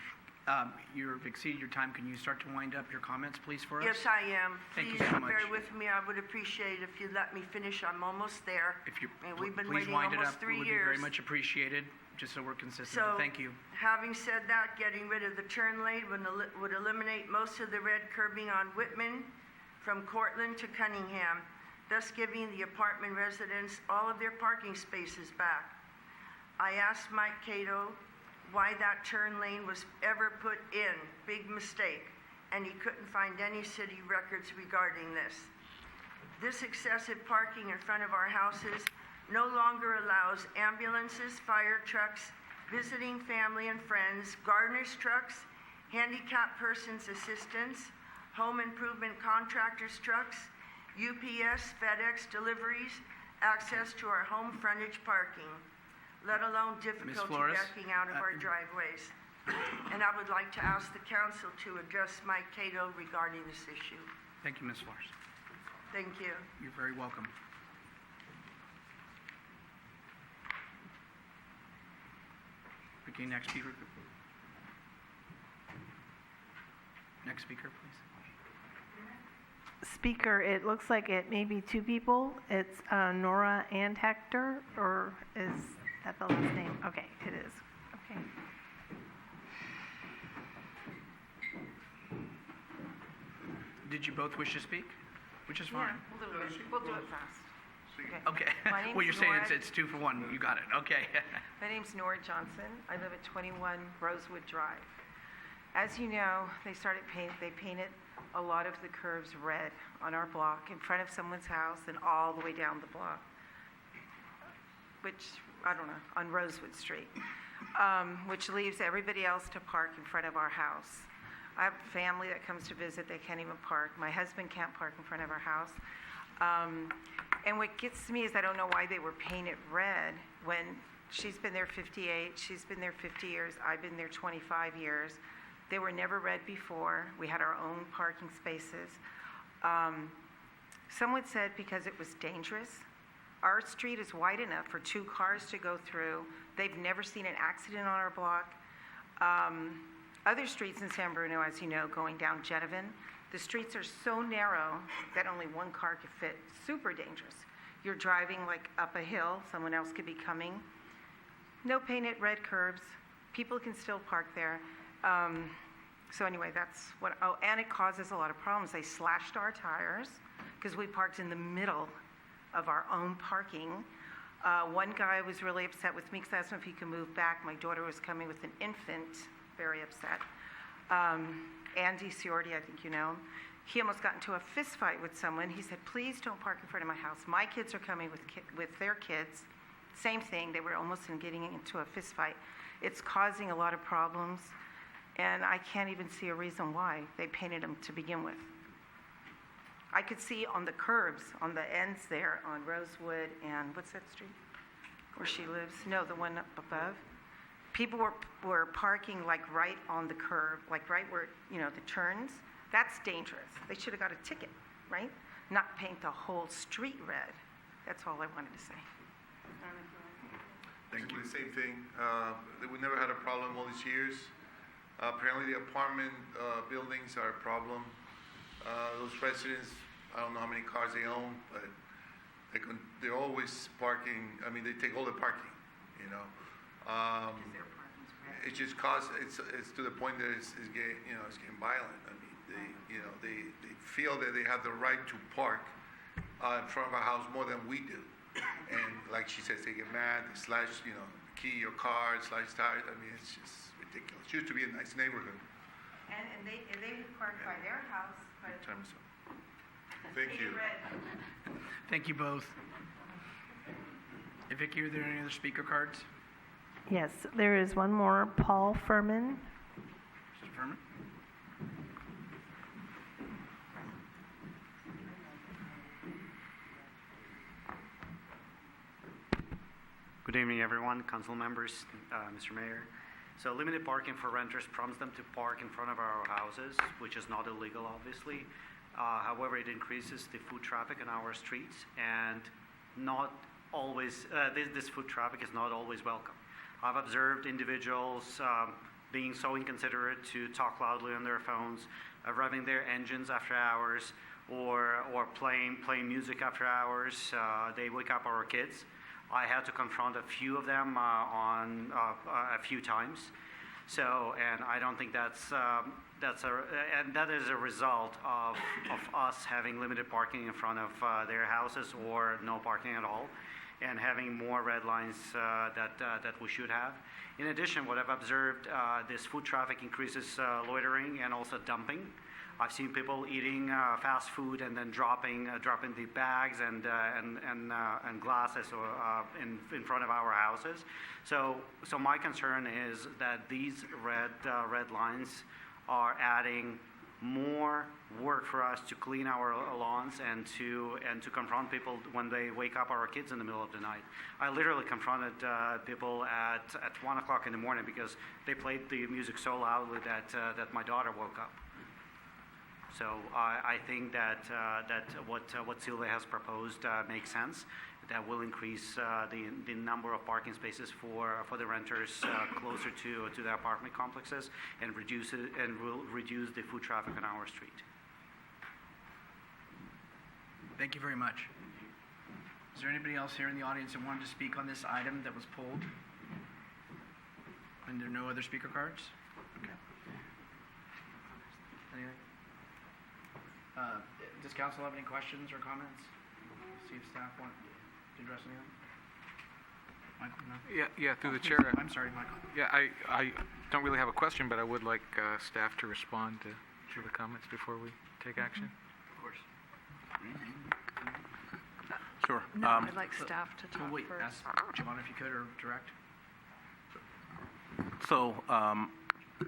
You've exceeded your time. Can you start to wind up your comments, please, for us? Yes, I am. Thank you Please so much. bear with me. I would appreciate if you let me finish. I'm almost there. If you And we've been please waiting wind it almost up, 3 it would years. be very much appreciated, just so we're consistent. So, Thank you. having said that, getting rid of the turn lane would eliminate most of the red curbing on Whitman from Cortland to Cunningham, thus giving the apartment residents all of their parking spaces back. I asked Mike Cato why that turn lane was ever put in. Big mistake. And he couldn't find any city records regarding this. This excessive parking in front of our houses no longer allows ambulances, fire trucks, visiting family and friends, gardener's trucks, handicapped persons assistance, home improvement contractors' trucks, UPS, FedEx deliveries, access to our home frontage parking, let alone difficulty Flores, backing out of our driveways. And I would like to ask the council to address Mike Cato regarding this issue. Thank you, Ms. Flores. Thank you. You're very welcome. Okay, next speaker. Next speaker, please. Speaker, it looks like it may be two people. It's Nora and Hector, or is that the last name? Okay, it is. Okay. Did you both wish to speak? Which is fine. Yeah, we'll do it fast. Okay. My name's Well, you're saying Nora. it's 2 for 1. You got it. Okay. My name's Nora Johnson. I live at 21 Rosewood Drive. As you know, they painted a lot of the curves red on our block in front of someone's house and all the way down the block, which, I don't know, on Rosewood Street, which leaves everybody else to park in front of our house. I have family that comes to visit, they can't even park. My husband can't park in front of our house. And what gets to me is I don't know why they were painted red when she's been there 58, she's been there 50 years, I've been there 25 years. They were never red before. We had our own parking spaces. Someone said because it was dangerous. Our street is wide enough for 2 cars to go through. They've never seen an accident on our block. Other streets in San Bruno, as you know, going down Jetovan, the streets are so narrow that only 1 car could fit. Super dangerous. You're driving like up a hill, someone else could be coming. No painted red curbs. People can still park there. So anyway, that's what, and it causes a lot of problems. They slashed our tires because we parked in the middle of our own parking. One guy was really upset with me because I asked him if he could move back. My daughter was coming with an infant, very upset. Andy Ciordi, I think you know him. He almost got into a fist fight with someone. He said, please don't park in front of my house. My kids are coming with their kids. Same thing, they were almost getting into a fist fight. It's causing a lot of problems, and I can't even see a reason why they painted them to begin with. I could see on the curbs, on the ends there, on Rosewood and, what's that street? Where she lives? No, the one up above. People were parking like right on the curb, like right where, you know, the turns. That's dangerous. They should have got a ticket, right? Not paint the whole street red. That's all I wanted to say. Thank you. The same thing. We never had a problem all these years. Apparently the apartment buildings are a problem. Those residents, I don't know how many cars they own, but they're always parking. I mean, they take all the parking, you know. It just it's to the point that it's getting, you know, it's getting violent. I mean, they feel that they have the right to park in front of our house more than we do. And like she says, they get mad, they slash, key your car, slash tires. I mean, it's just ridiculous. It used to be a nice neighborhood. And they would park by their house, but Time's up. Thank you. Thank you both. Vicky, are there any other speaker cards? Yes, there is one more. Paul Furman. Mr. Furman? Good evening, everyone, council members, Mr. Mayor. So limited parking for renters prompts them to park in front of our houses, which is not illegal, obviously. However, it increases the foot traffic on our streets, and not always, this foot traffic is not always welcome. I've observed individuals being so inconsiderate to talk loudly on their phones, revving their engines after hours, or playing music after hours. They wake up our kids. I had to confront a few of them a few times. So, and I don't think that is a result of us having limited parking in front of their houses or no parking at all, and having more red lines that we should have. In addition, what I've observed, this food traffic increases loitering and also dumping. I've seen people eating fast food and then dropping the bags and glasses in front of our houses. So my concern is that these red lines are adding more work for us to clean our lawns and to confront people when they wake up our kids in the middle of the night. I literally confronted people at 1 o'clock in the morning because they played the music so loudly that my daughter woke up. So I think that what Sylvia has proposed makes sense. That will increase the number of parking spaces for the renters closer to the apartment complexes, and will reduce the foot traffic on our street. Thank you very much. Is there anybody else here in the audience that wanted to speak on this item that was pulled? And there are no other speaker cards? Okay. Anything? Does council have any questions or comments? See if staff want to address anything. Michael, no? Yeah, through the chair. I'm sorry, Michael. Yeah, I don't really have a question, but I would like staff to respond to the comments before we take action. Of course. Sure. No, I'd like staff to talk wait, first. ask Giovanna if you could, or direct. So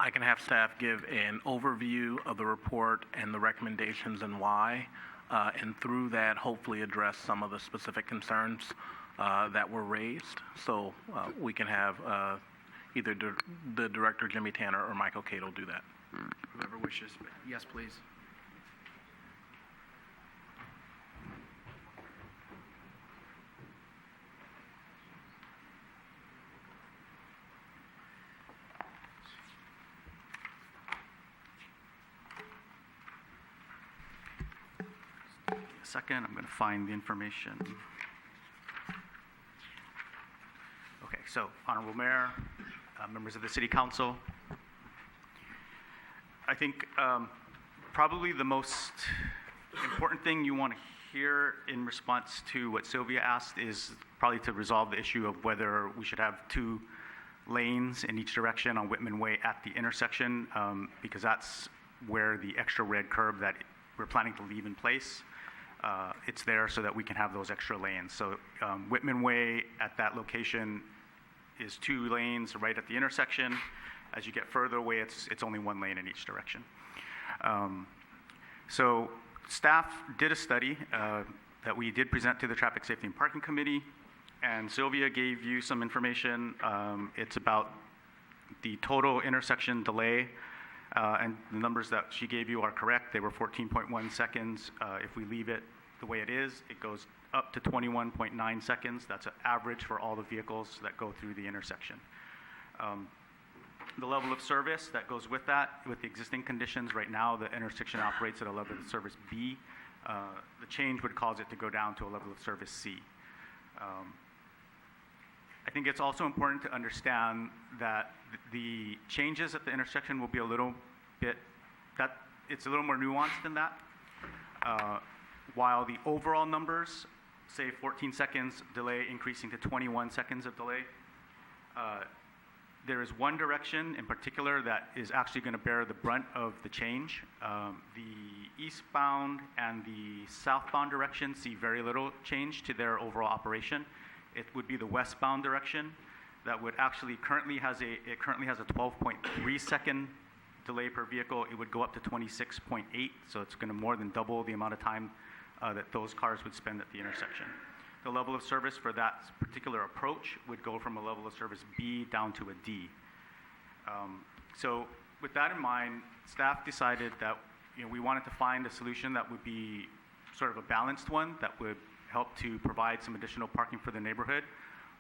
I can have staff give an overview of the report and the recommendations and why, and through that, hopefully address some of the specific concerns that were raised. So we can have either the director, Jimmy Tanner, or Michael Cato do that. Whoever wishes. Yes, please. Second, I'm going to find the information. Okay, so Honorable Mayor, members of the City Council, I think probably the most important thing you want to hear in response to what Sylvia asked is probably to resolve the issue of whether we should have 2 lanes in each direction on Whitman Way at the intersection, because that's where the extra red curb that we're planning to leave in place. It's there so that we can have those extra lanes. So Whitman Way at that location is 2 lanes right at the intersection. As you get further away, it's only 1 lane in each direction. So staff did a study that we did present to the Traffic Safety and Parking Committee, and Sylvia gave you some information. It's about the total intersection delay. And the numbers that she gave you are correct. They were 14.1 seconds. If we leave it the way it is, it goes up to 21.9 seconds. That's an average for all the vehicles that go through the intersection. The level of service that goes with that, with the existing conditions, right now the intersection operates at a level of service B. The change would cause it to go down to a level of service C. I think it's also important to understand that the changes at the intersection will be a little bit, that it's a little more nuanced than that. While the overall numbers say 14 seconds delay increasing to 21 seconds of delay, there is one direction in particular that is actually going to bear the brunt of the change. The eastbound and the southbound direction see very little change to their overall operation. It would be the westbound direction that would actually currently has a 12.3 second delay per vehicle. It would go up to 26.8, so it's going to more than double the amount of time that those cars would spend at the intersection. The level of service for that particular approach would go from a level of service B down to a D. So with that in mind, staff decided that we wanted to find a solution that would be sort of a balanced one that would help to provide some additional parking for the neighborhood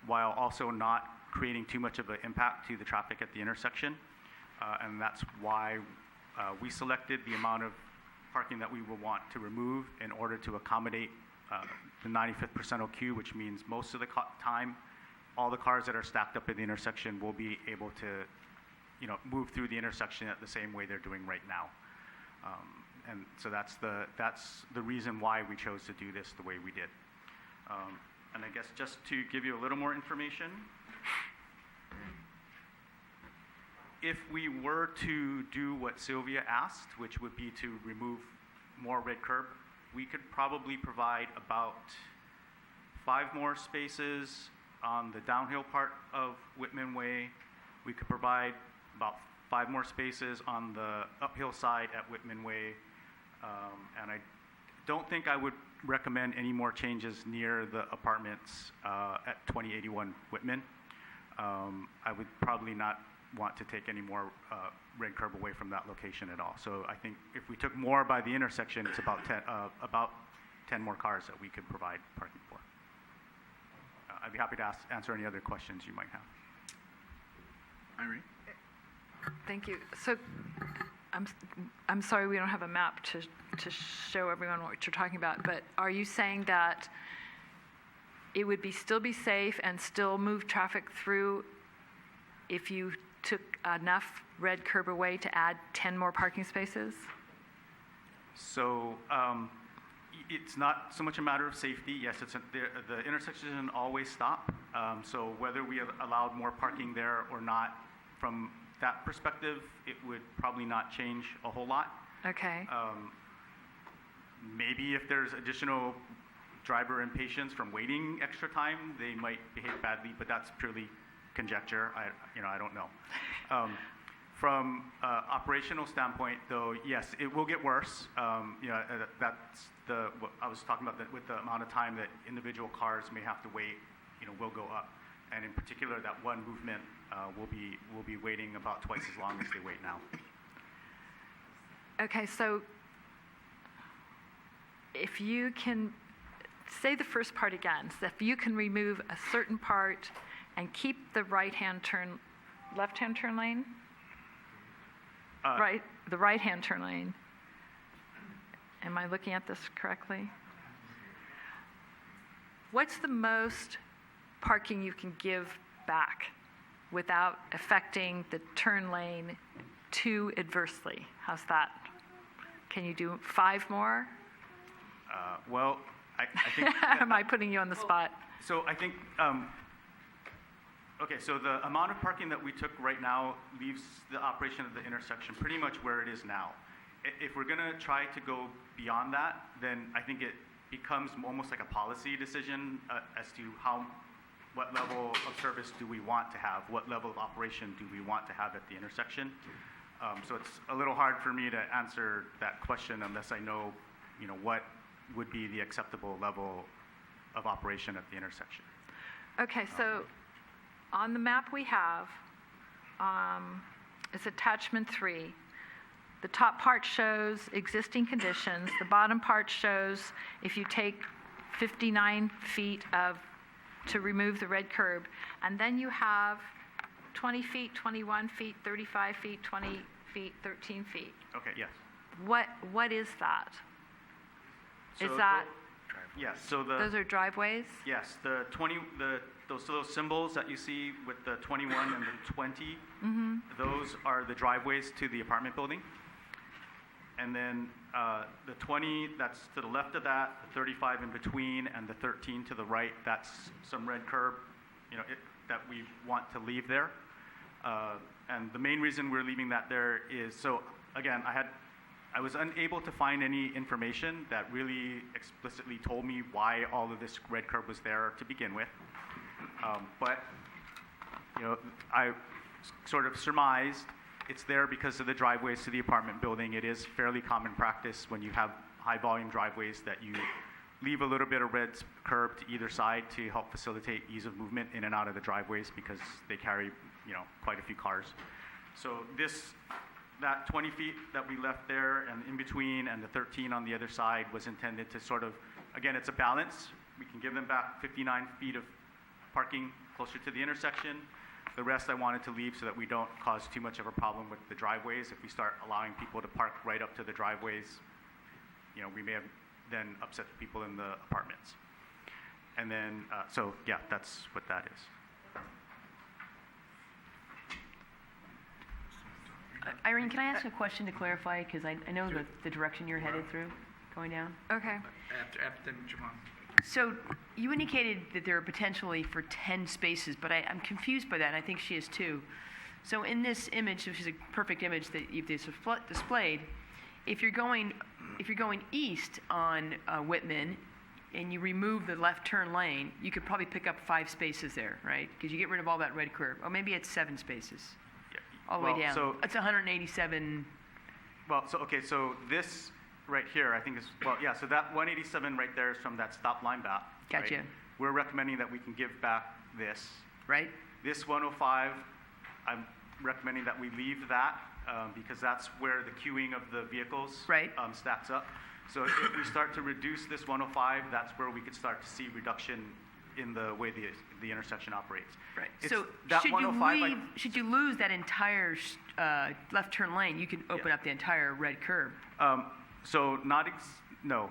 while also not creating too much of an impact to the traffic at the intersection. And that's why we selected the amount of parking that we will want to remove in order to accommodate the 95th percentile queue, which means most of the time, all the cars that are stacked up at the intersection will be able to, move through the intersection at the same way they're doing right now. And so that's the reason why we chose to do this the way we did. And I guess just to give you a little more information, if we were to do what Sylvia asked, which would be to remove more red curb, we could probably provide about 5 more spaces on the downhill part of Whitman Way. We could provide about 5 more spaces on the uphill side at Whitman Way. And I don't think I would recommend any more changes near the apartments at 2081 Whitman. I would probably not want to take any more red curb away from that location at all. So I think if we took more by the intersection, it's about 10 more cars that we could provide parking for. I'd be happy to answer any other questions you might have. Irene? Thank you. So I'm sorry we don't have a map to show everyone what you're talking about, but are you saying that it would still be safe and still move traffic through if you took enough red curb away to add 10 more parking spaces? So it's not so much a matter of safety. Yes, the intersection doesn't always stop. So whether we have allowed more parking there or not, from that perspective, it would probably not change a whole lot. Okay. Maybe if there's additional driver impatience from waiting extra time, they might behave badly, but that's purely conjecture. I don't know. From operational standpoint, though, yes, it will get worse. That's what I was talking about, that with the amount of time that individual cars may have to wait, will go up. And in particular, that one movement will be waiting about twice as long as they wait now. Okay, so if you can say the first part again, so if you can remove a certain part and keep the left-hand turn lane? The right-hand turn lane. Am I looking at this correctly? What's the most parking you can give back without affecting the turn lane too adversely? How's that? Can you do 5 more? Well, I think... Am I putting you on the spot? So I think... Okay, so the amount of parking that we took right now leaves the operation of the intersection pretty much where it is now. If we're going to try to go beyond that, then I think it becomes almost like a policy decision as to what level of service do we want to have, what level of operation do we want to have at the intersection. So it's a little hard for me to answer that question unless I know, what would be the acceptable level of operation at the intersection. Okay, so on the map we have, it's attachment 3. The top part shows existing conditions. The bottom part shows if you take 59 feet to remove the red curb, and then you have 20 feet, 21 feet, 35 feet, 20 feet, 13 feet. Okay, yes. What is that? So is that? Yes. So those are driveways? Yes. Those symbols that you see with the 21 and the 20, those are the driveways to the apartment building. and then the 20 that's to the left of that, the 35 in between, and the 13 to the right, that's some red curb, that we want to leave there. And the main reason we're leaving that there is, so again, I was unable to find any information that really explicitly told me why all of this red curb was there to begin with. But I sort of surmised it's there because of the driveways to the apartment building. It is fairly common practice when you have high volume driveways that you leave a little bit of red curb to either side to help facilitate ease of movement in and out of the driveways because they carry quite a few cars. So that 20 feet that we left there and in between and the 13 on the other side was intended to sort of, again, it's a balance. We can give them back 59 feet of parking closer to the intersection. The rest I wanted to leave so that we don't cause too much of a problem with the driveways. If we start allowing people to park right up to the driveways, we may have then upset the people in the apartments. And then, so yeah, that's what that is. Irene, can I ask a question to clarify? Because I know the direction you're headed through, going down. Okay. After Javon. So you indicated that there are potentially for 10 spaces, but I'm confused by that, and I think she is too. So in this image, which is a perfect image that you've displayed, if you're going east on Whitman and you remove the left turn lane, you could probably pick up 5 spaces there, right? Because you get rid of all that red curb. Or maybe it's 7 spaces. All the way down. So it's 187. Well, so this right here, I think is, so that 187 right there is from that stop line back. Gotcha. Right? We're recommending that we can give back this. Right. This 105, I'm recommending that we leave that because that's where the queuing of the vehicles stacks up. So if we start to reduce this 105, that's where we could start to see reduction in the way the intersection operates. Right. So should you lose that entire left turn lane, you can open up the entire red curb. So no.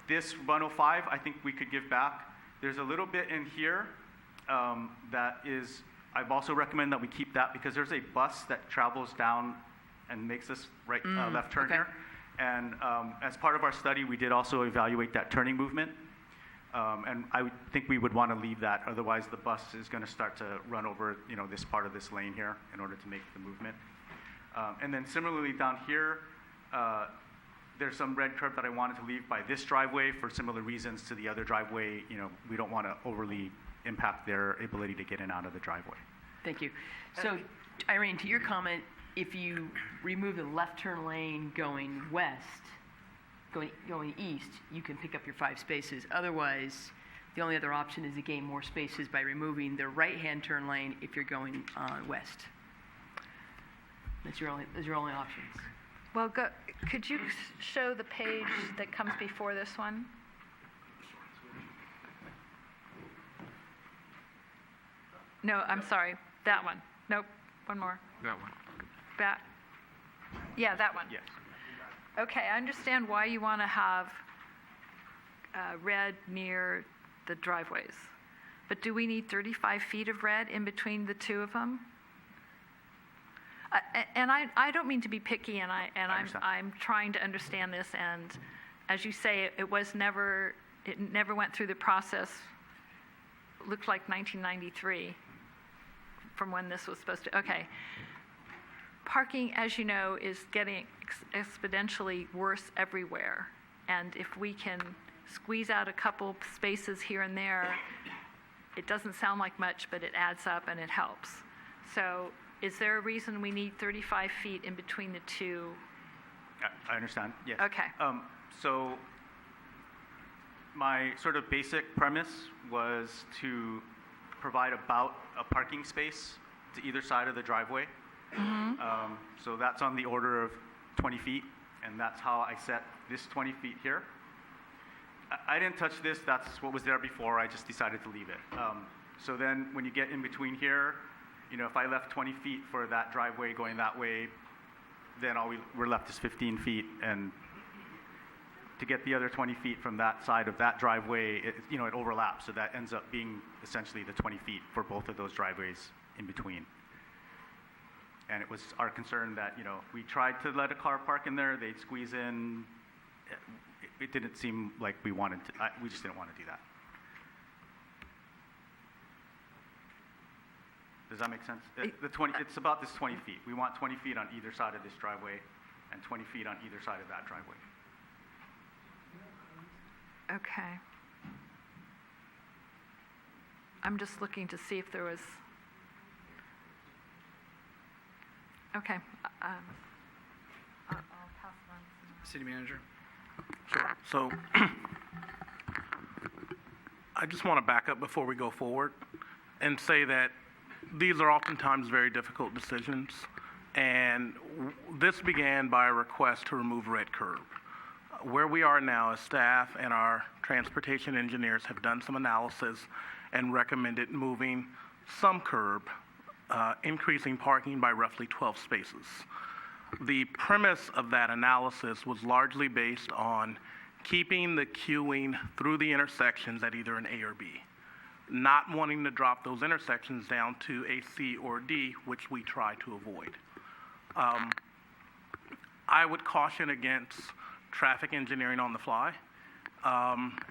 This 105, I think we could give back. There's a little bit in here that is, I've also recommend that we keep that because there's a bus that travels down and makes this left turn here. And as part of our study, we did also evaluate that turning movement. And I think we would want to leave that, otherwise the bus is going to start to run over, this part of this lane here in order to make the movement. And then similarly down here, there's some red curb that I wanted to leave by this driveway for similar reasons to the other driveway. We don't want to overly impact their ability to get in and out of the driveway. Thank you. So, Irene, to your comment, if you remove the left turn lane going west, going east, you can pick up your 5 spaces. Otherwise, the only other option is to gain more spaces by removing the right-hand turn lane if you're going west. Those are your only options. Well, could you show the page that comes before this one? No, I'm sorry. That one. Nope. One more. That one. Yeah, that one. Yes. Okay, I understand why you want to have red near the driveways. But do we need 35 feet of red in between the two of them? And I don't mean to be picky, I'm trying to understand this. And as you say, it never went through the process. Looked like 1993 from when this was supposed to. Okay. Parking, as you know, is getting exponentially worse everywhere. And if we can squeeze out a couple spaces here and there, it doesn't sound like much, but it adds up and it helps. So is there a reason we need 35 feet in between the two? I understand, yes. Okay. So my sort of basic premise was to provide about a parking space to either side of the driveway. Mm-hmm. So that's on the order of 20 feet, and that's how I set this 20 feet here. I didn't touch this, that's what was there before, I just decided to leave it. So then when you get in between here, if I left 20 feet for that driveway going that way, then all we're left is 15 feet, and to get the other 20 feet from that side of that driveway, it overlaps, so that ends up being essentially the 20 feet for both of those driveways in between. And it was our concern that, if we tried to let a car park in there, they'd squeeze in. It didn't seem like we just didn't want to do that. Does that make sense? It's about this 20 feet. We want 20 feet on either side of this driveway and 20 feet on either side of that driveway. Okay. I'm just looking to see if there was... Okay. I'll pass it on. City Manager. Sure. So I just want to back up before we go forward and say that these are oftentimes very difficult decisions, and this began by a request to remove red curb. Where we are now as staff and our transportation engineers have done some analysis and recommended moving some curb, increasing parking by roughly 12 spaces. The premise of that analysis was largely based on keeping the queuing through the intersections at either an A or B, not wanting to drop those intersections down to a C or D, which we try to avoid. I would caution against traffic engineering on the fly,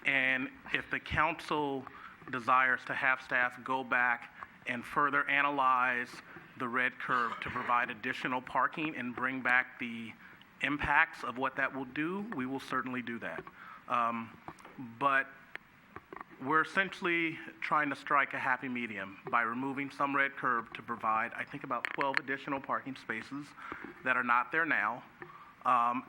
and if the council desires to have staff go back and further analyze the red curb to provide additional parking and bring back the impacts of what that will do, we will certainly do that. But we're essentially trying to strike a happy medium by removing some red curb to provide, I think, about 12 additional parking spaces that are not there now.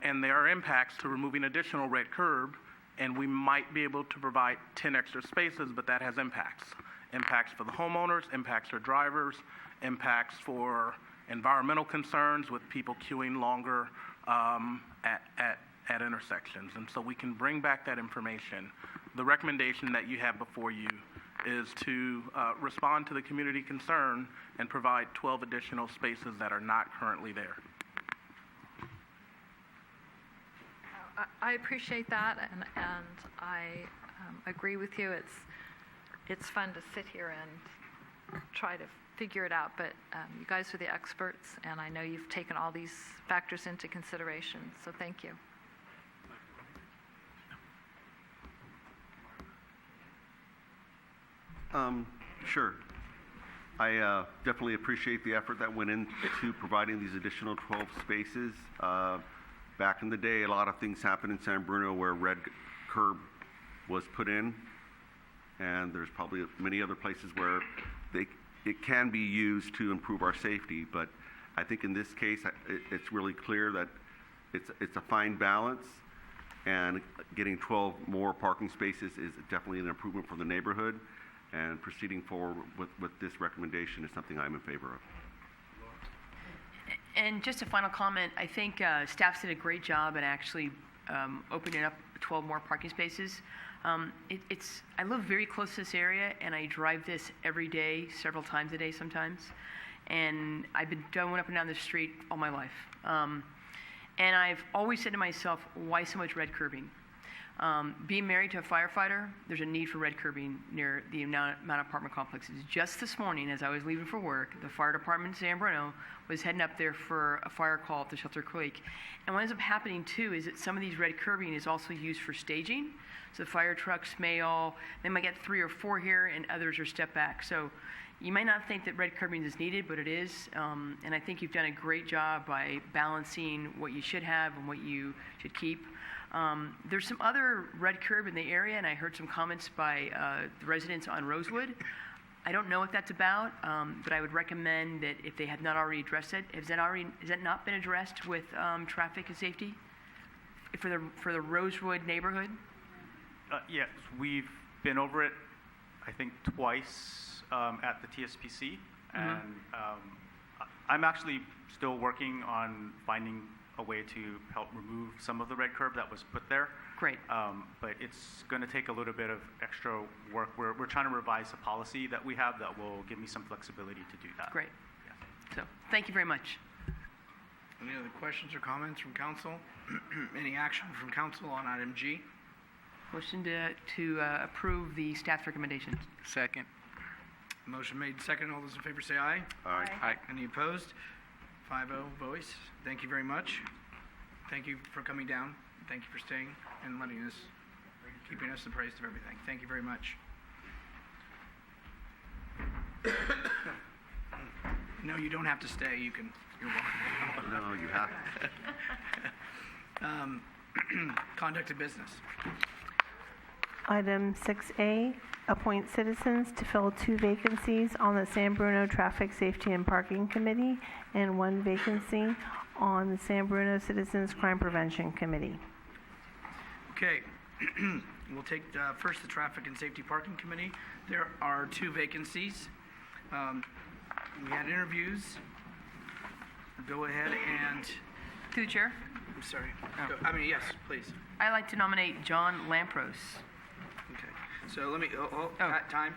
And there are impacts to removing additional red curb, and we might be able to provide 10 extra spaces, but that has impacts. Impacts for the homeowners, impacts for drivers, impacts for environmental concerns with people queuing longer at intersections. And so we can bring back that information. The recommendation that you have before you is to respond to the community concern and provide 12 additional spaces that are not currently there. I appreciate that, and I agree with you. It's fun to sit here and try to figure it out, but you guys are the experts, and I know you've taken all these factors into consideration, so thank you. Sure. I definitely appreciate the effort that went into providing these additional 12 spaces. Back in the day, a lot of things happened in San Bruno where red curb was put in, and there's probably many other places where it can be used to improve our safety. But I think in this case, it's really clear that it's a fine balance, and getting 12 more parking spaces is definitely an improvement for the neighborhood. And proceeding forward with this recommendation is something I'm in favor of. And just a final comment, I think staff did a great job at actually opening up 12 more parking spaces. I live very close to this area, and I drive this every day, several times a day sometimes. And I've been going up and down the street all my life. And I've always said to myself, why so much red curbing? Being married to a firefighter, there's a need for red curbing near the amount of apartment complexes. Just this morning, as I was leaving for work, the fire department in San Bruno was heading up there for a fire call at the Shelter Creek. And what ends up happening, too, is that some of these red curbing is also used for staging. So the fire trucks they might get 3 or 4 here, and others are stepped back. So you might not think that red curbing is needed, but it is. And I think you've done a great job by balancing what you should have and what you should keep. There's some other red curb in the area, and I heard some comments by the residents on Rosewood. I don't know what that's about, but I would recommend that if they have not already addressed it, has that not been addressed with traffic and safety for the Rosewood neighborhood? Yes, we've been over it, I think, twice at the TSPC, and I'm actually still working on finding a way to help remove some of the red curb that was put there. Great. But it's going to take a little bit of extra work. We're trying to revise a policy that we have that will give me some flexibility to do that. Great. So thank you very much. Any other questions or comments from council? Any action from council on item G? Motion to approve the staff's recommendations. Second. Motion made second. All those in favor say aye. Aye. Any opposed? 5-0 voice. Thank you very much. Thank you for coming down. Thank you for staying and keeping us appraised of everything. Thank you very much. No, you don't have to stay. You're welcome. No, you have to. Conduct of business. Item 6A, appoint citizens to fill 2 vacancies on the San Bruno Traffic Safety and Parking Committee and 1 vacancy on the San Bruno Citizens Crime Prevention Committee. Okay. We'll take first the Traffic and Safety Parking Committee. There are 2 vacancies. We had interviews. Go ahead and... Through the chair. I'm sorry. Oh. Yes, please. I'd like to nominate John Lampros. Okay. So let me... Time.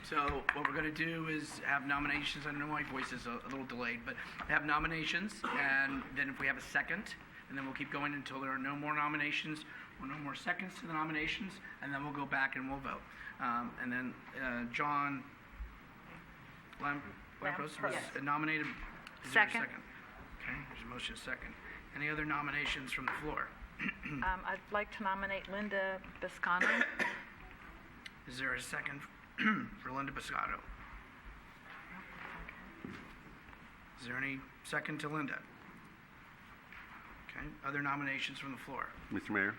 So what we're going to do is have nominations. I know my voice is a little delayed, but have nominations, and then if we have a second, and then we'll keep going until there are no more nominations or no more seconds to the nominations, and then we'll go back and we'll vote. And then John Lampros was nominated. Is there a second? Okay, there's a motion second. Any other nominations from the floor? I'd like to nominate Linda Biscano. Is there a second for Linda Biscotto? Is there any second to Linda? Okay, other nominations from the floor? Mr. Mayor,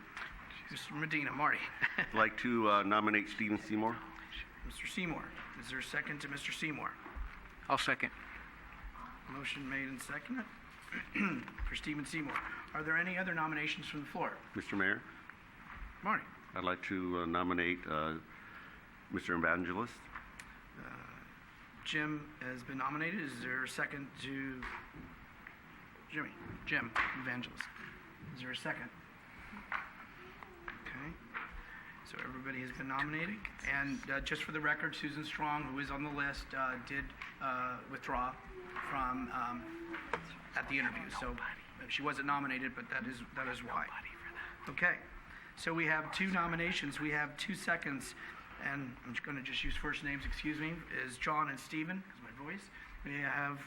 Mr. Medina, Marty. I'd like to nominate Stephen Seymour. Mr. Seymour. Is there a second to Mr. Seymour? I'll second. Motion made and seconded for Stephen Seymour. Are there any other nominations from the floor? Mr. Mayor, Marty. I'd like to nominate Mr. Evangelist. Jim has been nominated. Is there a second to Jim Evangelist? Is there a second? Okay. So everybody has been nominated. And just for the record, Susan Strong, who is on the list, did withdraw from at the interview. So she wasn't nominated, but that is why. Okay. So we have 2 nominations. We have 2 seconds. And I'm going to just use first names, is John and Stephen, because my voice. We have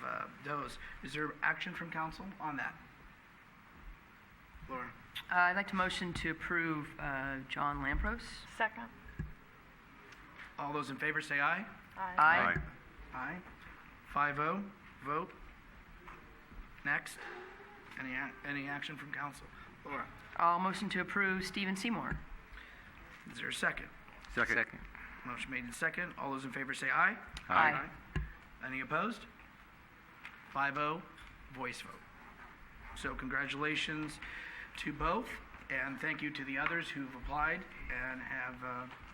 those. Is there action from council on that? Laura? I'd like to motion to approve John Lampros. Second. All those in favor say aye. Aye. Aye. 5-0. Vote. Next. Any action from council? Laura? I'll motion to approve Stephen Seymour. Is there a second? Second. Motion made in second. All those in favor say aye. Aye. Any opposed? 5-0, voice vote. So congratulations to both, and thank you to the others who've applied and have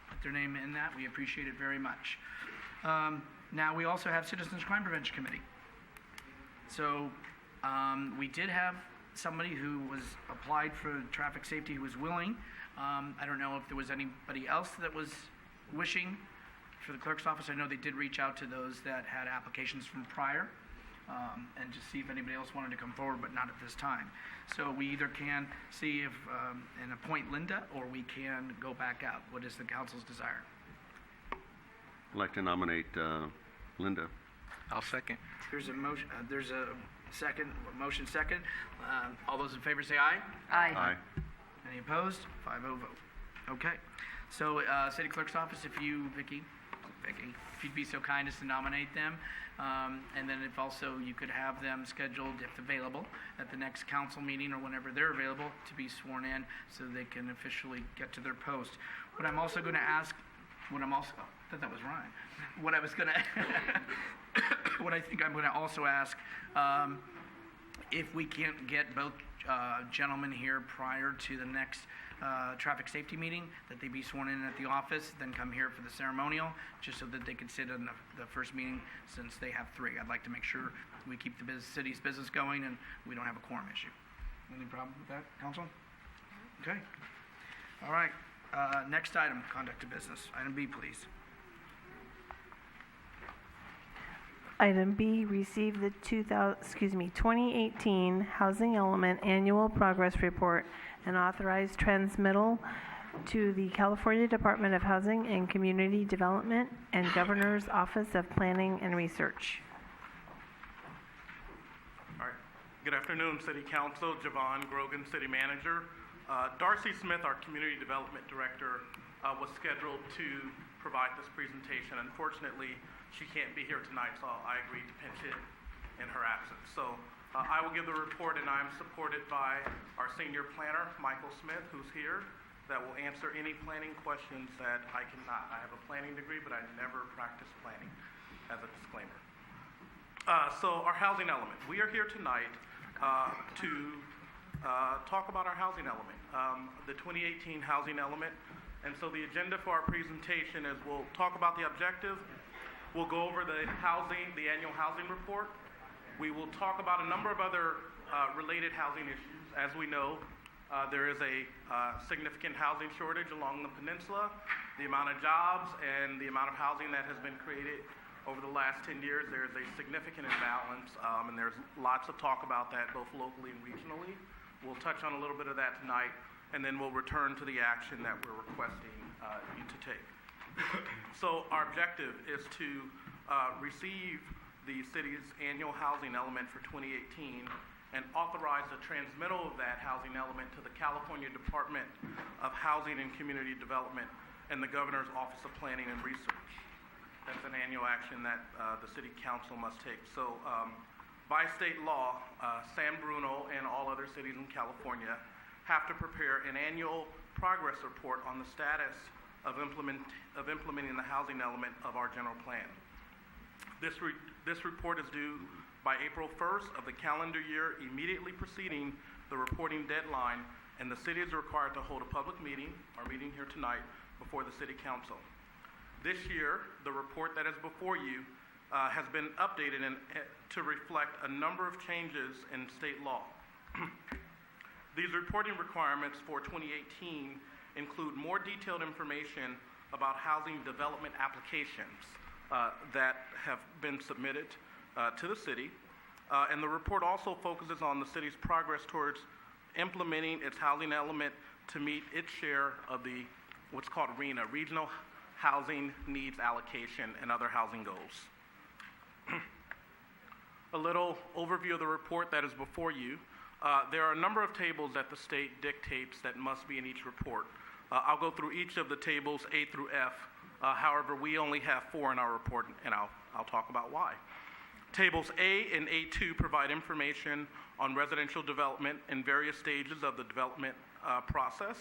put their name in that. We appreciate it very much. Now we also have Citizens Crime Prevention Committee. So we did have somebody who was applied for traffic safety who was willing. I don't know if there was anybody else that was wishing for the clerk's office. I know they did reach out to those that had applications from prior and just see if anybody else wanted to come forward, but not at this time. So we either can see if and appoint Linda, or we can go back out. What is the council's desire? I'd like to nominate Linda. I'll second. There's a motion. There's a second. Motion second. All those in favor say aye. Aye. Any opposed? 5-0 vote. Okay. So, City Clerk's Office, if you, Vicky, if you'd be so kind as to nominate them, and then if also you could have them scheduled, if available, at the next council meeting or whenever they're available, to be sworn in so they can officially get to their post. What I'm also going to ask, I thought that was Ryan. What I was going to, what I think I'm going to also ask, if we can't get both gentlemen here prior to the next traffic safety meeting, that they be sworn in at the office, then come here for the ceremonial, just so that they could sit in the first meeting, since they have 3. I'd like to make sure we keep the city's business going and we don't have a quorum issue. Any problem with that, council? Okay. All right. Next item, conduct of business. Item B, please. Item B, receive the 2018 Housing Element Annual Progress Report and authorize transmittal to the California Department of Housing and Community Development and Governor's Office of Planning and Research. Good afternoon, City Council. Javon Grogan, City Manager. Darcy Smith, our Community Development Director, was scheduled to provide this presentation. Unfortunately, she can't be here tonight, so I agreed to pinch hit in her absence. So I will give the report, and I'm supported by our Senior Planner, Michael Smith, who's here, that will answer any planning questions that I cannot. I have a planning degree, but I never practiced planning, as a disclaimer. So our housing element. We are here tonight to talk about our housing element, the 2018 housing element. And so the agenda for our presentation is we'll talk about the objective, we'll go over the annual housing report, we will talk about a number of other related housing issues. As we know, there is a significant housing shortage along the peninsula. The amount of jobs and the amount of housing that has been created over the last 10 years, there is a significant imbalance, and there's lots of talk about that both locally and regionally. We'll touch on a little bit of that tonight, and then we'll return to the action that we're requesting you to take. So our objective is to receive the city's annual housing element for 2018 and authorize the transmittal of that housing element to the California Department of Housing and Community Development and the Governor's Office of Planning and Research. That's an annual action that the City Council must take. So by state law, San Bruno and all other cities in California have to prepare an annual progress report on the status of implementing the housing element of our general plan. This report is due by April 1st of the calendar year immediately preceding the reporting deadline, and the city is required to hold a public meeting, our meeting here tonight, before the City Council. This year, the report that is before you has been updated to reflect a number of changes in state law. These reporting requirements for 2018 include more detailed information about housing development applications that have been submitted to the city. And the report also focuses on the city's progress towards implementing its housing element to meet its share of the what's called RHNA, Regional Housing Needs Allocation, and other housing goals. A little overview of the report that is before you. There are a number of tables that the state dictates that must be in each report. I'll go through each of the tables, A through F. However, we only have 4 in our report, and I'll talk about why. Tables A and A2 provide information on residential development in various stages of the development process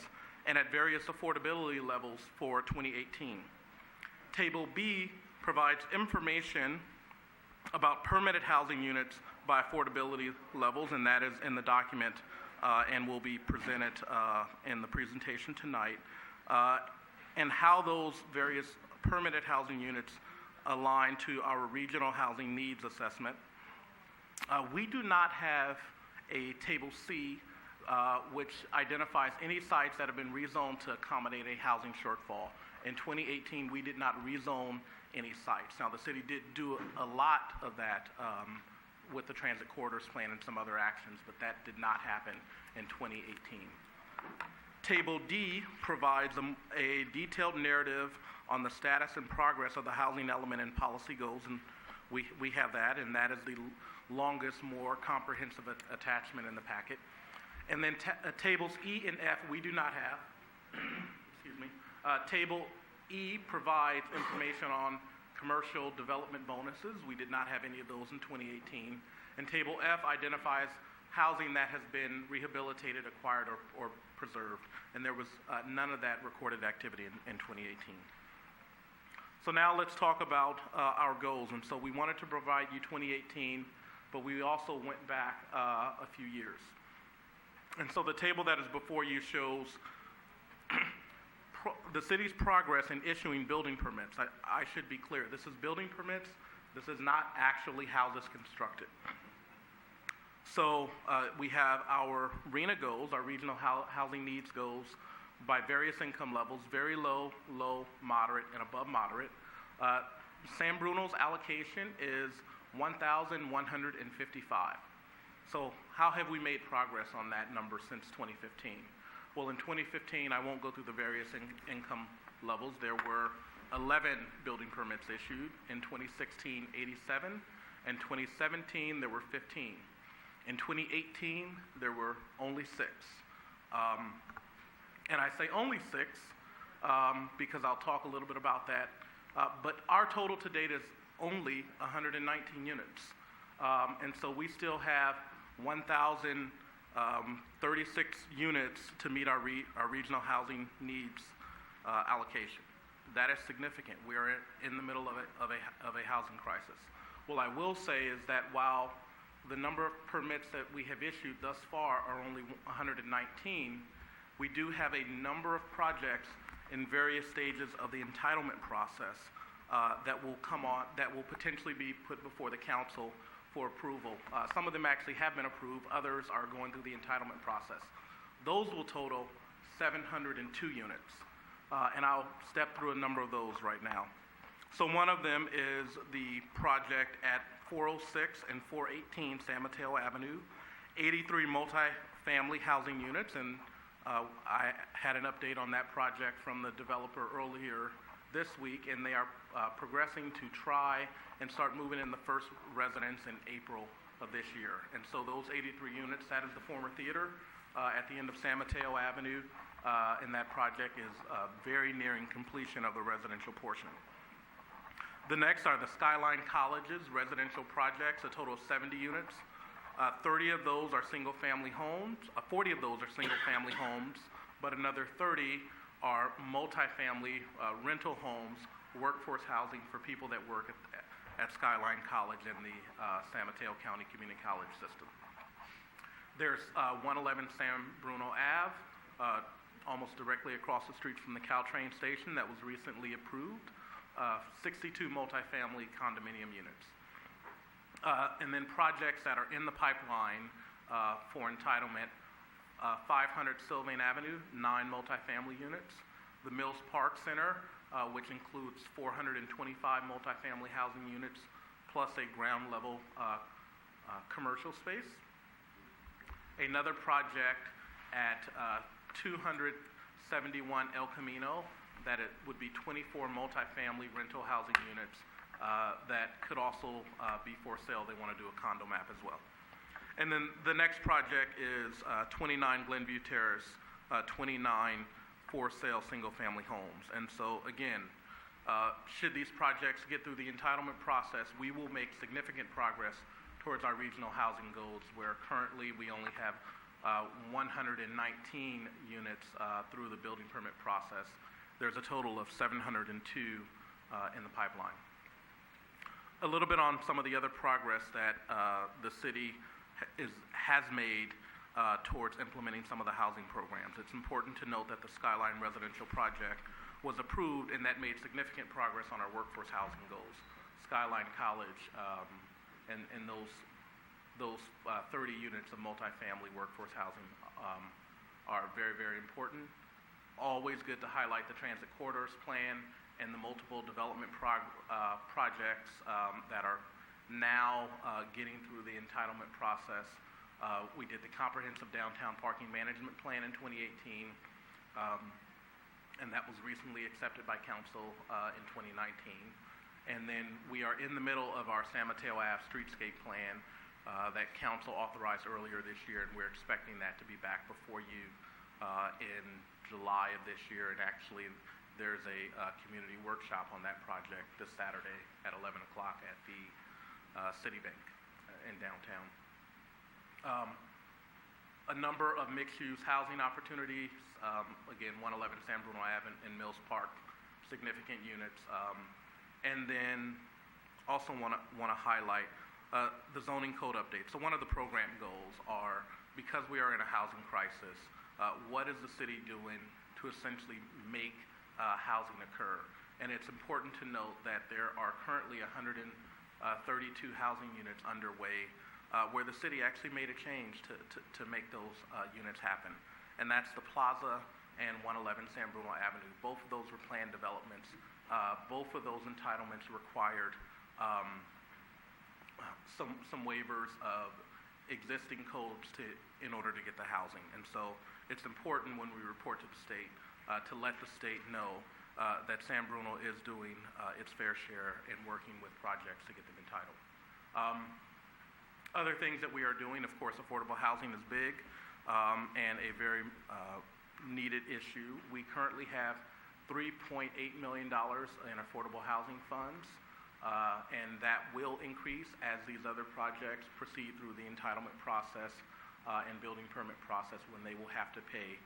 and at various affordability levels for 2018. Table B provides information about permitted housing units by affordability levels, and that is in the document and will be presented in the presentation tonight, and how those various permitted housing units align to our regional housing needs assessment. We do not have a Table C, which identifies any sites that have been rezoned to accommodate a housing shortfall. In 2018, we did not rezone any sites. Now, the city did do a lot of that with the transit corridors plan and some other actions, but that did not happen in 2018. Table D provides a detailed narrative on the status and progress of the housing element and policy goals, and we have that, and that is the longest, more comprehensive attachment in the packet. And then tables E and F we do not have. Excuse me. Table E provides information on commercial development bonuses. We did not have any of those in 2018. And Table F identifies housing that has been rehabilitated, acquired, or preserved. And there was none of that recorded activity in 2018. So now let's talk about our goals. And so we wanted to provide you 2018, but we also went back a few years. And so the table that is before you shows the city's progress in issuing building permits. I should be clear, this is building permits. This is not actually how this is constructed. So we have our RHNA goals, our regional housing needs goals, by various income levels, very low, low, moderate, and above moderate. San Bruno's allocation is 1,155. So how have we made progress on that number since 2015? Well, in 2015, I won't go through the various income levels. There were 11 building permits issued. In 2016, 87. In 2017, there were 15. In 2018, there were only 6. And I say only 6 because I'll talk a little bit about that. But our total to date is only 119 units. And so we still have 1,036 units to meet our regional housing needs allocation. That is significant. We are in the middle of a housing crisis. What I will say is that while the number of permits that we have issued thus far are only 119, we do have a number of projects in various stages of the entitlement process that will potentially be put before the council for approval. Some of them actually have been approved. Others are going through the entitlement process. Those will total 702 units. And I'll step through a number of those right now. So one of them is the project at 406 and 418 San Mateo Avenue, 83 multi-family housing units, and I had an update on that project from the developer earlier this week, and they are progressing to try and start moving in the first residents in April of this year. And so those 83 units, that is the former theater at the end of San Mateo Avenue, and that project is very nearing completion of the residential portion. The next are the Skyline College's residential projects, a total of 70 units. 30 of those are single-family homes, 40 of those are single-family homes, but another 30 are multifamily rental homes, workforce housing for people that work at Skyline College and the San Mateo County Community College system. There's 111 San Bruno Ave, almost directly across the street from the Caltrain station that was recently approved, 62 multifamily condominium units. And then projects that are in the pipeline for entitlement, 500 Sylvain Avenue, 9 multifamily units. The Mills Park Center, which includes 425 multifamily housing units, plus a ground level commercial space. Another project at 271 El Camino, that it would be 24 multifamily rental housing units that could also be for sale. They want to do a condo map as well. And then the next project is 29 Glenview Terrace, 29 for sale single-family homes. And so again, should these projects get through the entitlement process, we will make significant progress towards our regional housing goals, where currently we only have 119 units through the building permit process. There's a total of 702 in the pipeline. A little bit on some of the other progress that the city has made towards implementing some of the housing programs. It's important to note that the Skyline residential project was approved, and that made significant progress on our workforce housing goals. Skyline College and those 30 units of multifamily workforce housing are very, very important. Always good to highlight the transit corridors plan and the multiple development projects that are now getting through the entitlement process. We did the comprehensive downtown parking management plan in 2018, and that was recently accepted by council in 2019. And then we are in the middle of our San Mateo Ave streetscape plan that council authorized earlier this year, and we're expecting that to be back before you in July of this year. And actually, there's a community workshop on that project this Saturday at 11 o'clock at the Citibank in downtown. A number of mixed-use housing opportunities, again, 111 San Bruno Ave and Mills Park, significant units. And then also want to highlight the zoning code update. So one of the program goals are, because we are in a housing crisis, what is the city doing to essentially make housing occur? And it's important to note that there are currently 132 housing units underway where the city actually made a change to make those units happen. And that's the Plaza and 111 San Bruno Avenue. Both of those were planned developments. Both of those entitlements required some waivers of existing codes in order to get the housing. And so it's important when we report to the state to let the state know that San Bruno is doing its fair share in working with projects to get them entitled. Other things that we are doing, of course, affordable housing is big and a very needed issue. We currently have $3.8 million in affordable housing funds, and that will increase as these other projects proceed through the entitlement process and building permit process, when they will have to pay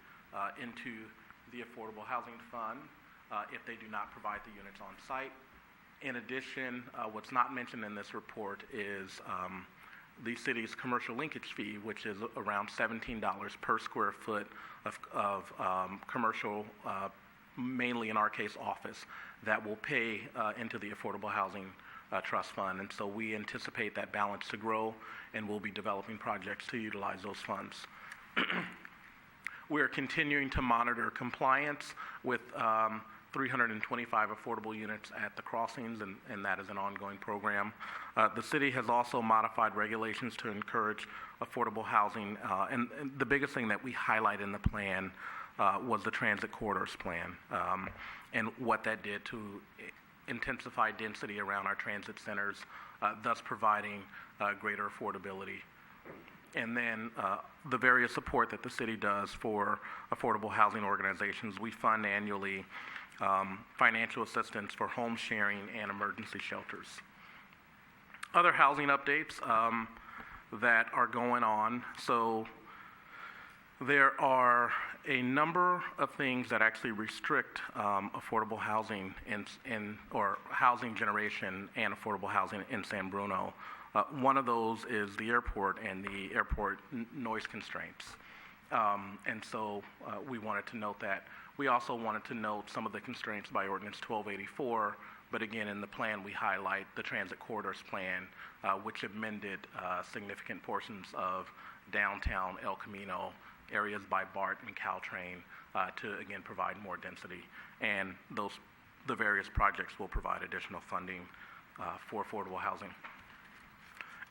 into the Affordable Housing Fund if they do not provide the units on site. In addition, what's not mentioned in this report is the city's commercial linkage fee, which is around $17 per square foot of commercial, mainly in our case office, that will pay into the Affordable Housing Trust Fund. And so we anticipate that balance to grow, and we'll be developing projects to utilize those funds. We're continuing to monitor compliance with 325 affordable units at the crossings, and that is an ongoing program. The city has also modified regulations to encourage affordable housing, and the biggest thing that we highlight in the plan was the transit corridors plan, and what that did to intensify density around our transit centers, thus providing greater affordability. And then the various support that the city does for affordable housing organizations. We fund annually financial assistance for home sharing and emergency shelters. Other housing updates that are going on. So there are a number of things that actually restrict affordable housing or housing generation and affordable housing in San Bruno. One of those is the airport and the airport noise constraints. And so we wanted to note that. We also wanted to note some of the constraints by Ordinance 1284, but again, in the plan, we highlight the transit corridors plan, which amended significant portions of downtown El Camino, areas by BART and Caltrain, to again provide more density. And the various projects will provide additional funding for affordable housing.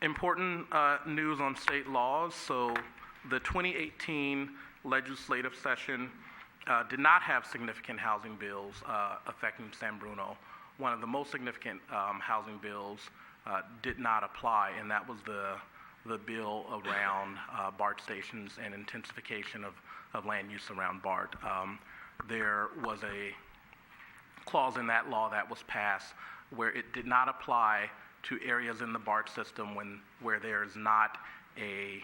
Important news on state laws. So the 2018 legislative session did not have significant housing bills affecting San Bruno. One of the most significant housing bills did not apply, and that was the bill around BART stations and intensification of land use around BART. There was a clause in that law that was passed where it did not apply to areas in the BART system where there is not a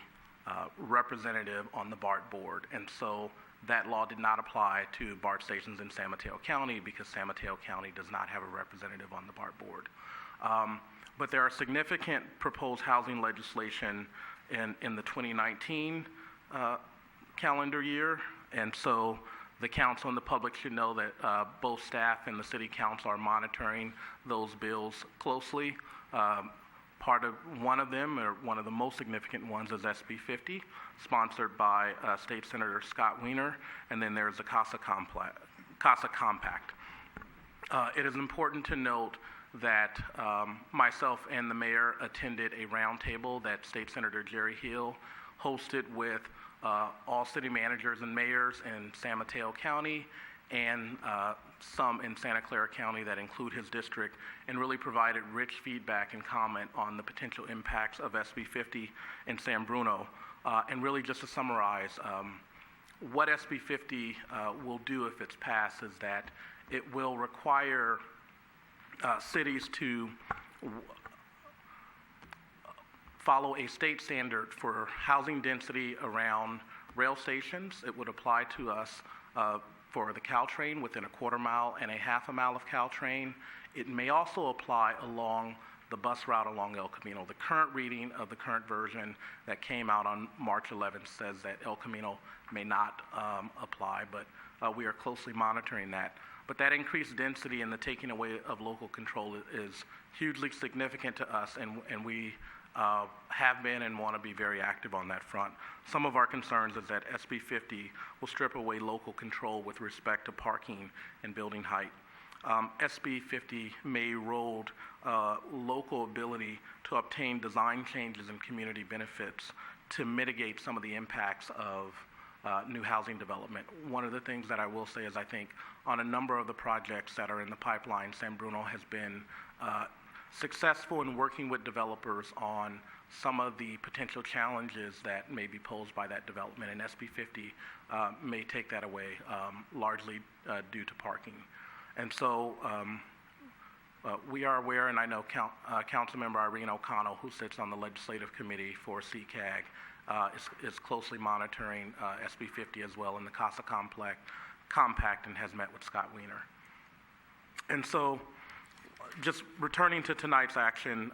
representative on the BART board. And so that law did not apply to BART stations in San Mateo County because San Mateo County does not have a representative on the BART board. But there are significant proposed housing legislation in the 2019 calendar year, and so the council and the public should know that both staff and the city council are monitoring those bills closely. Part of one of them, or one of the most significant ones, is SB 50, sponsored by State Senator Scott Wiener, and then there's the CASA Compact. It is important to note that myself and the mayor attended a roundtable that State Senator Jerry Hill hosted with all city managers and mayors in San Mateo County and some in Santa Clara County that include his district, and really provided rich feedback and comment on the potential impacts of SB 50 in San Bruno. And really just to summarize, what SB 50 will do if it's passed is that it will require cities to follow a state standard for housing density around rail stations. It would apply to us for the Caltrain within a quarter mile and a half a mile of Caltrain. It may also apply along the bus route along El Camino. The current reading of the current version that came out on March 11th says that El Camino may not apply, but we are closely monitoring that. But that increased density and the taking away of local control is hugely significant to us, and we have been and want to be very active on that front. Some of our concerns is that SB 50 will strip away local control with respect to parking and building height. SB 50 may erode local ability to obtain design changes and community benefits to mitigate some of the impacts of new housing development. One of the things that I will say is I think on a number of the projects that are in the pipeline, San Bruno has been successful in working with developers on some of the potential challenges that may be posed by that development, and SB 50 may take that away, largely due to parking. And so we are aware, and I know Councilmember Irene O'Connell, who sits on the legislative committee for CCAG, is closely monitoring SB 50 as well in the CASA Compact and has met with Scott Wiener. And so just returning to tonight's action,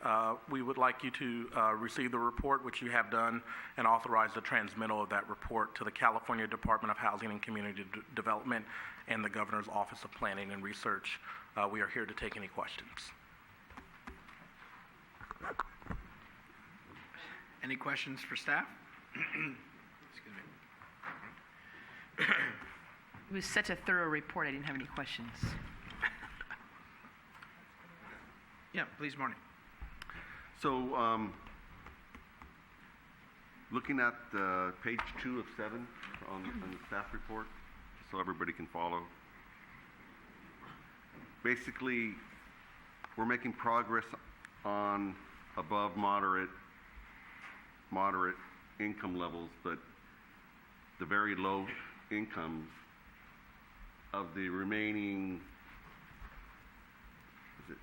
we would like you to receive the report, which you have done, and authorize the transmittal of that report to the California Department of Housing and Community Development and the Governor's Office of Planning and Research. We are here to take any questions. Any questions for staff? Excuse me. It was such a thorough report, I didn't have any questions. Yeah, please, Marty. So, looking at page 2 of 7 on the staff report, so everybody can follow. Basically, we're making progress on above moderate income levels, but the very low incomes of the remaining, is it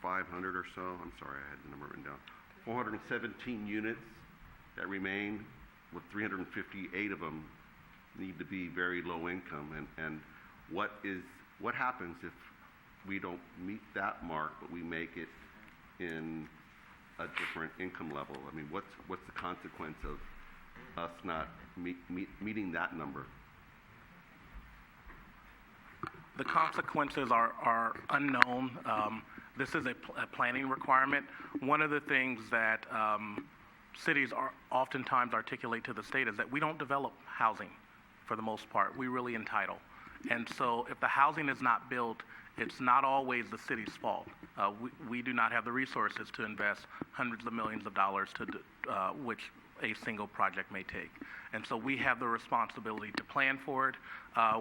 500 or so? I'm sorry, I had the number written down. 417 units that remain, with 358 of them need to be very low income. And what happens if we don't meet that mark, but we make it in a different income level? I mean, what's the consequence of us not meeting that number? The consequences are unknown. This is a planning requirement. One of the things that cities are oftentimes articulate to the state is that we don't develop housing for the most part. We really entitle. And so if the housing is not built, it's not always the city's fault. We do not have the resources to invest hundreds of millions of dollars to which a single project may take. And so we have the responsibility to plan for it.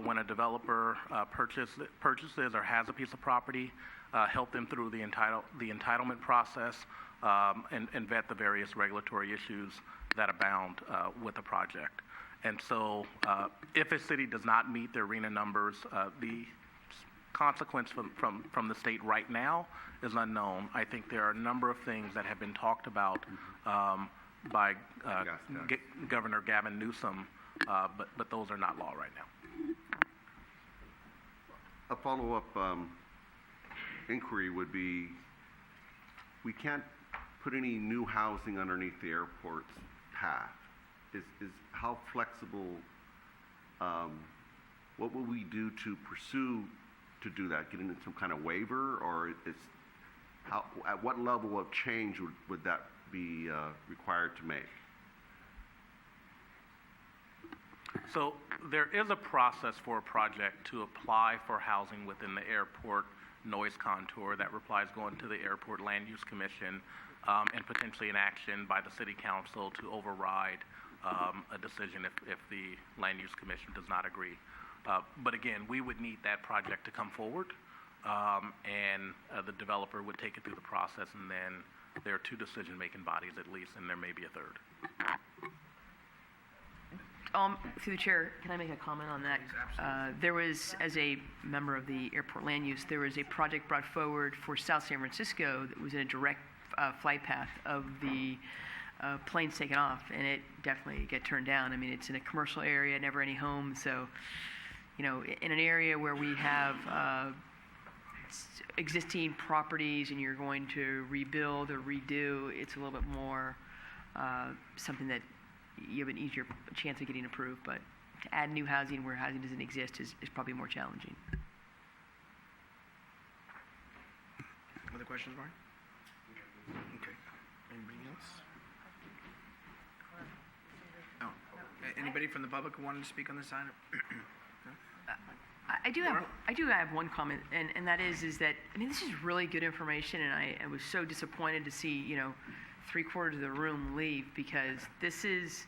When a developer purchases or has a piece of property, help them through the entitlement process and vet the various regulatory issues that abound with the project. And so if a city does not meet their RENA numbers, the consequence from the state right now is unknown. I think there are a number of things that have been talked about by Governor Gavin Newsom, but those are not law right now. A follow-up inquiry would be, we can't put any new housing underneath the airport's path. Is how flexible, what will we do to pursue to do that? Get into some kind of waiver, or at what level of change would that be required to make? So there is a process for a project to apply for housing within the airport noise contour. That requires going to the Airport Land Use Commission and potentially an action by the City Council to override a decision if the Land Use Commission does not agree. But again, we would need that project to come forward, and the developer would take it through the process, and then there are two decision-making bodies at least, and there may be a third. Through the chair, can I make a comment on that? There was, as a member of the airport land use, there was a project brought forward for South San Francisco that was in a direct flight path of the planes taken off, and it definitely got turned down. I mean, it's in a commercial area, never any homes, so, you know, in an area where we have existing properties and you're going to rebuild or redo, it's a little bit more something that you have an easier chance of getting approved, but to add new housing where housing doesn't exist is probably more challenging. Other questions, Mark? Okay. Anybody else? Oh, anybody from the public who wanted to speak on this item? I do have one comment, and that is that, I mean, this is really good information, and I was so disappointed to see, you know, 3/4 of the room leave, because this is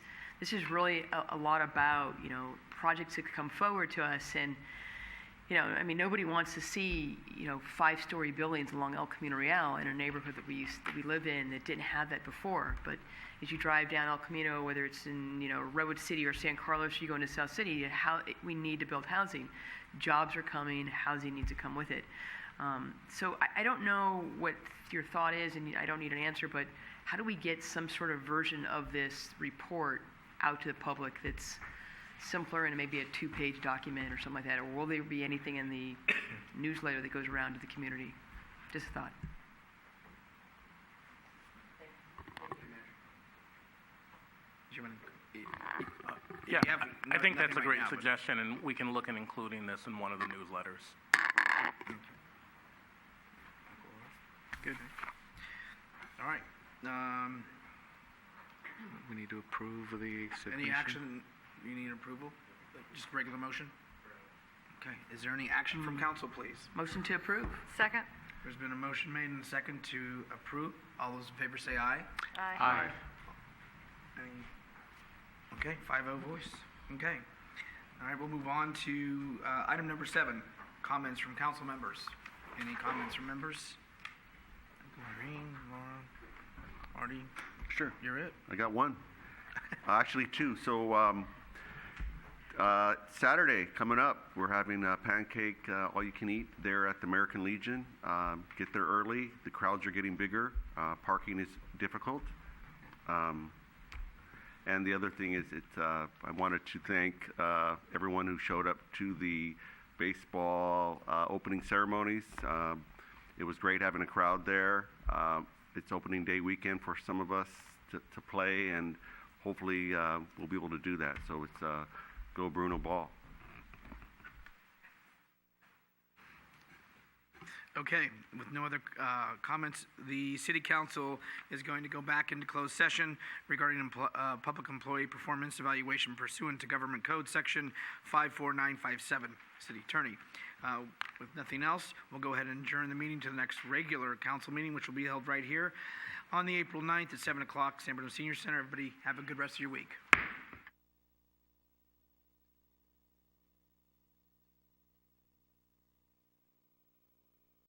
really a lot about, you know, projects that come forward to us, and I mean, nobody wants to see, 5-story buildings along El Camino Real in a neighborhood that we live in that didn't have that before. But as you drive down El Camino, whether it's in, Redwood City or San Carlos, you go into South City, we need to build housing. Jobs are coming, housing needs to come with it. So I don't know what your thought is, and I don't need an answer, but how do we get some sort of version of this report out to the public that's simpler and maybe a 2-page document or something like that? Or will there be anything in the newsletter that goes around to the community? Just a thought. Yeah, I think that's a great suggestion, and we can look at including this in one of the newsletters. Good. All right. We need to approve the submission. Any action you need approval? Just regular motion? Okay. Is there any action from council, please? Motion to approve. Second. There's been a motion made and a second to approve. All those in favor say aye. Aye. Okay, 5-0 voice. Okay. All right, we'll move on to item number 7, comments from council members. Any comments from members? Maureen, Laura, Artie? Sure. You're it. I got one. Actually, 2. So Saturday coming up, we're having a pancake all-you-can-eat there at the American Legion. Get there early. The crowds are getting bigger. Parking is difficult. And the other thing is, I wanted to thank everyone who showed up to the baseball opening ceremonies. It was great having a crowd there. It's opening day weekend for some of us to play, and hopefully we'll be able to do that. So it's go Bruno ball. Okay, with no other comments, the City Council is going to go back into closed session regarding public employee performance evaluation pursuant to Government Code Section 54957. City Attorney. With nothing else, we'll go ahead and adjourn the meeting to the next regular council meeting, which will be held right here on the April 9th at 7 o'clock, San Bruno Senior Center. Everybody have a good rest of your week.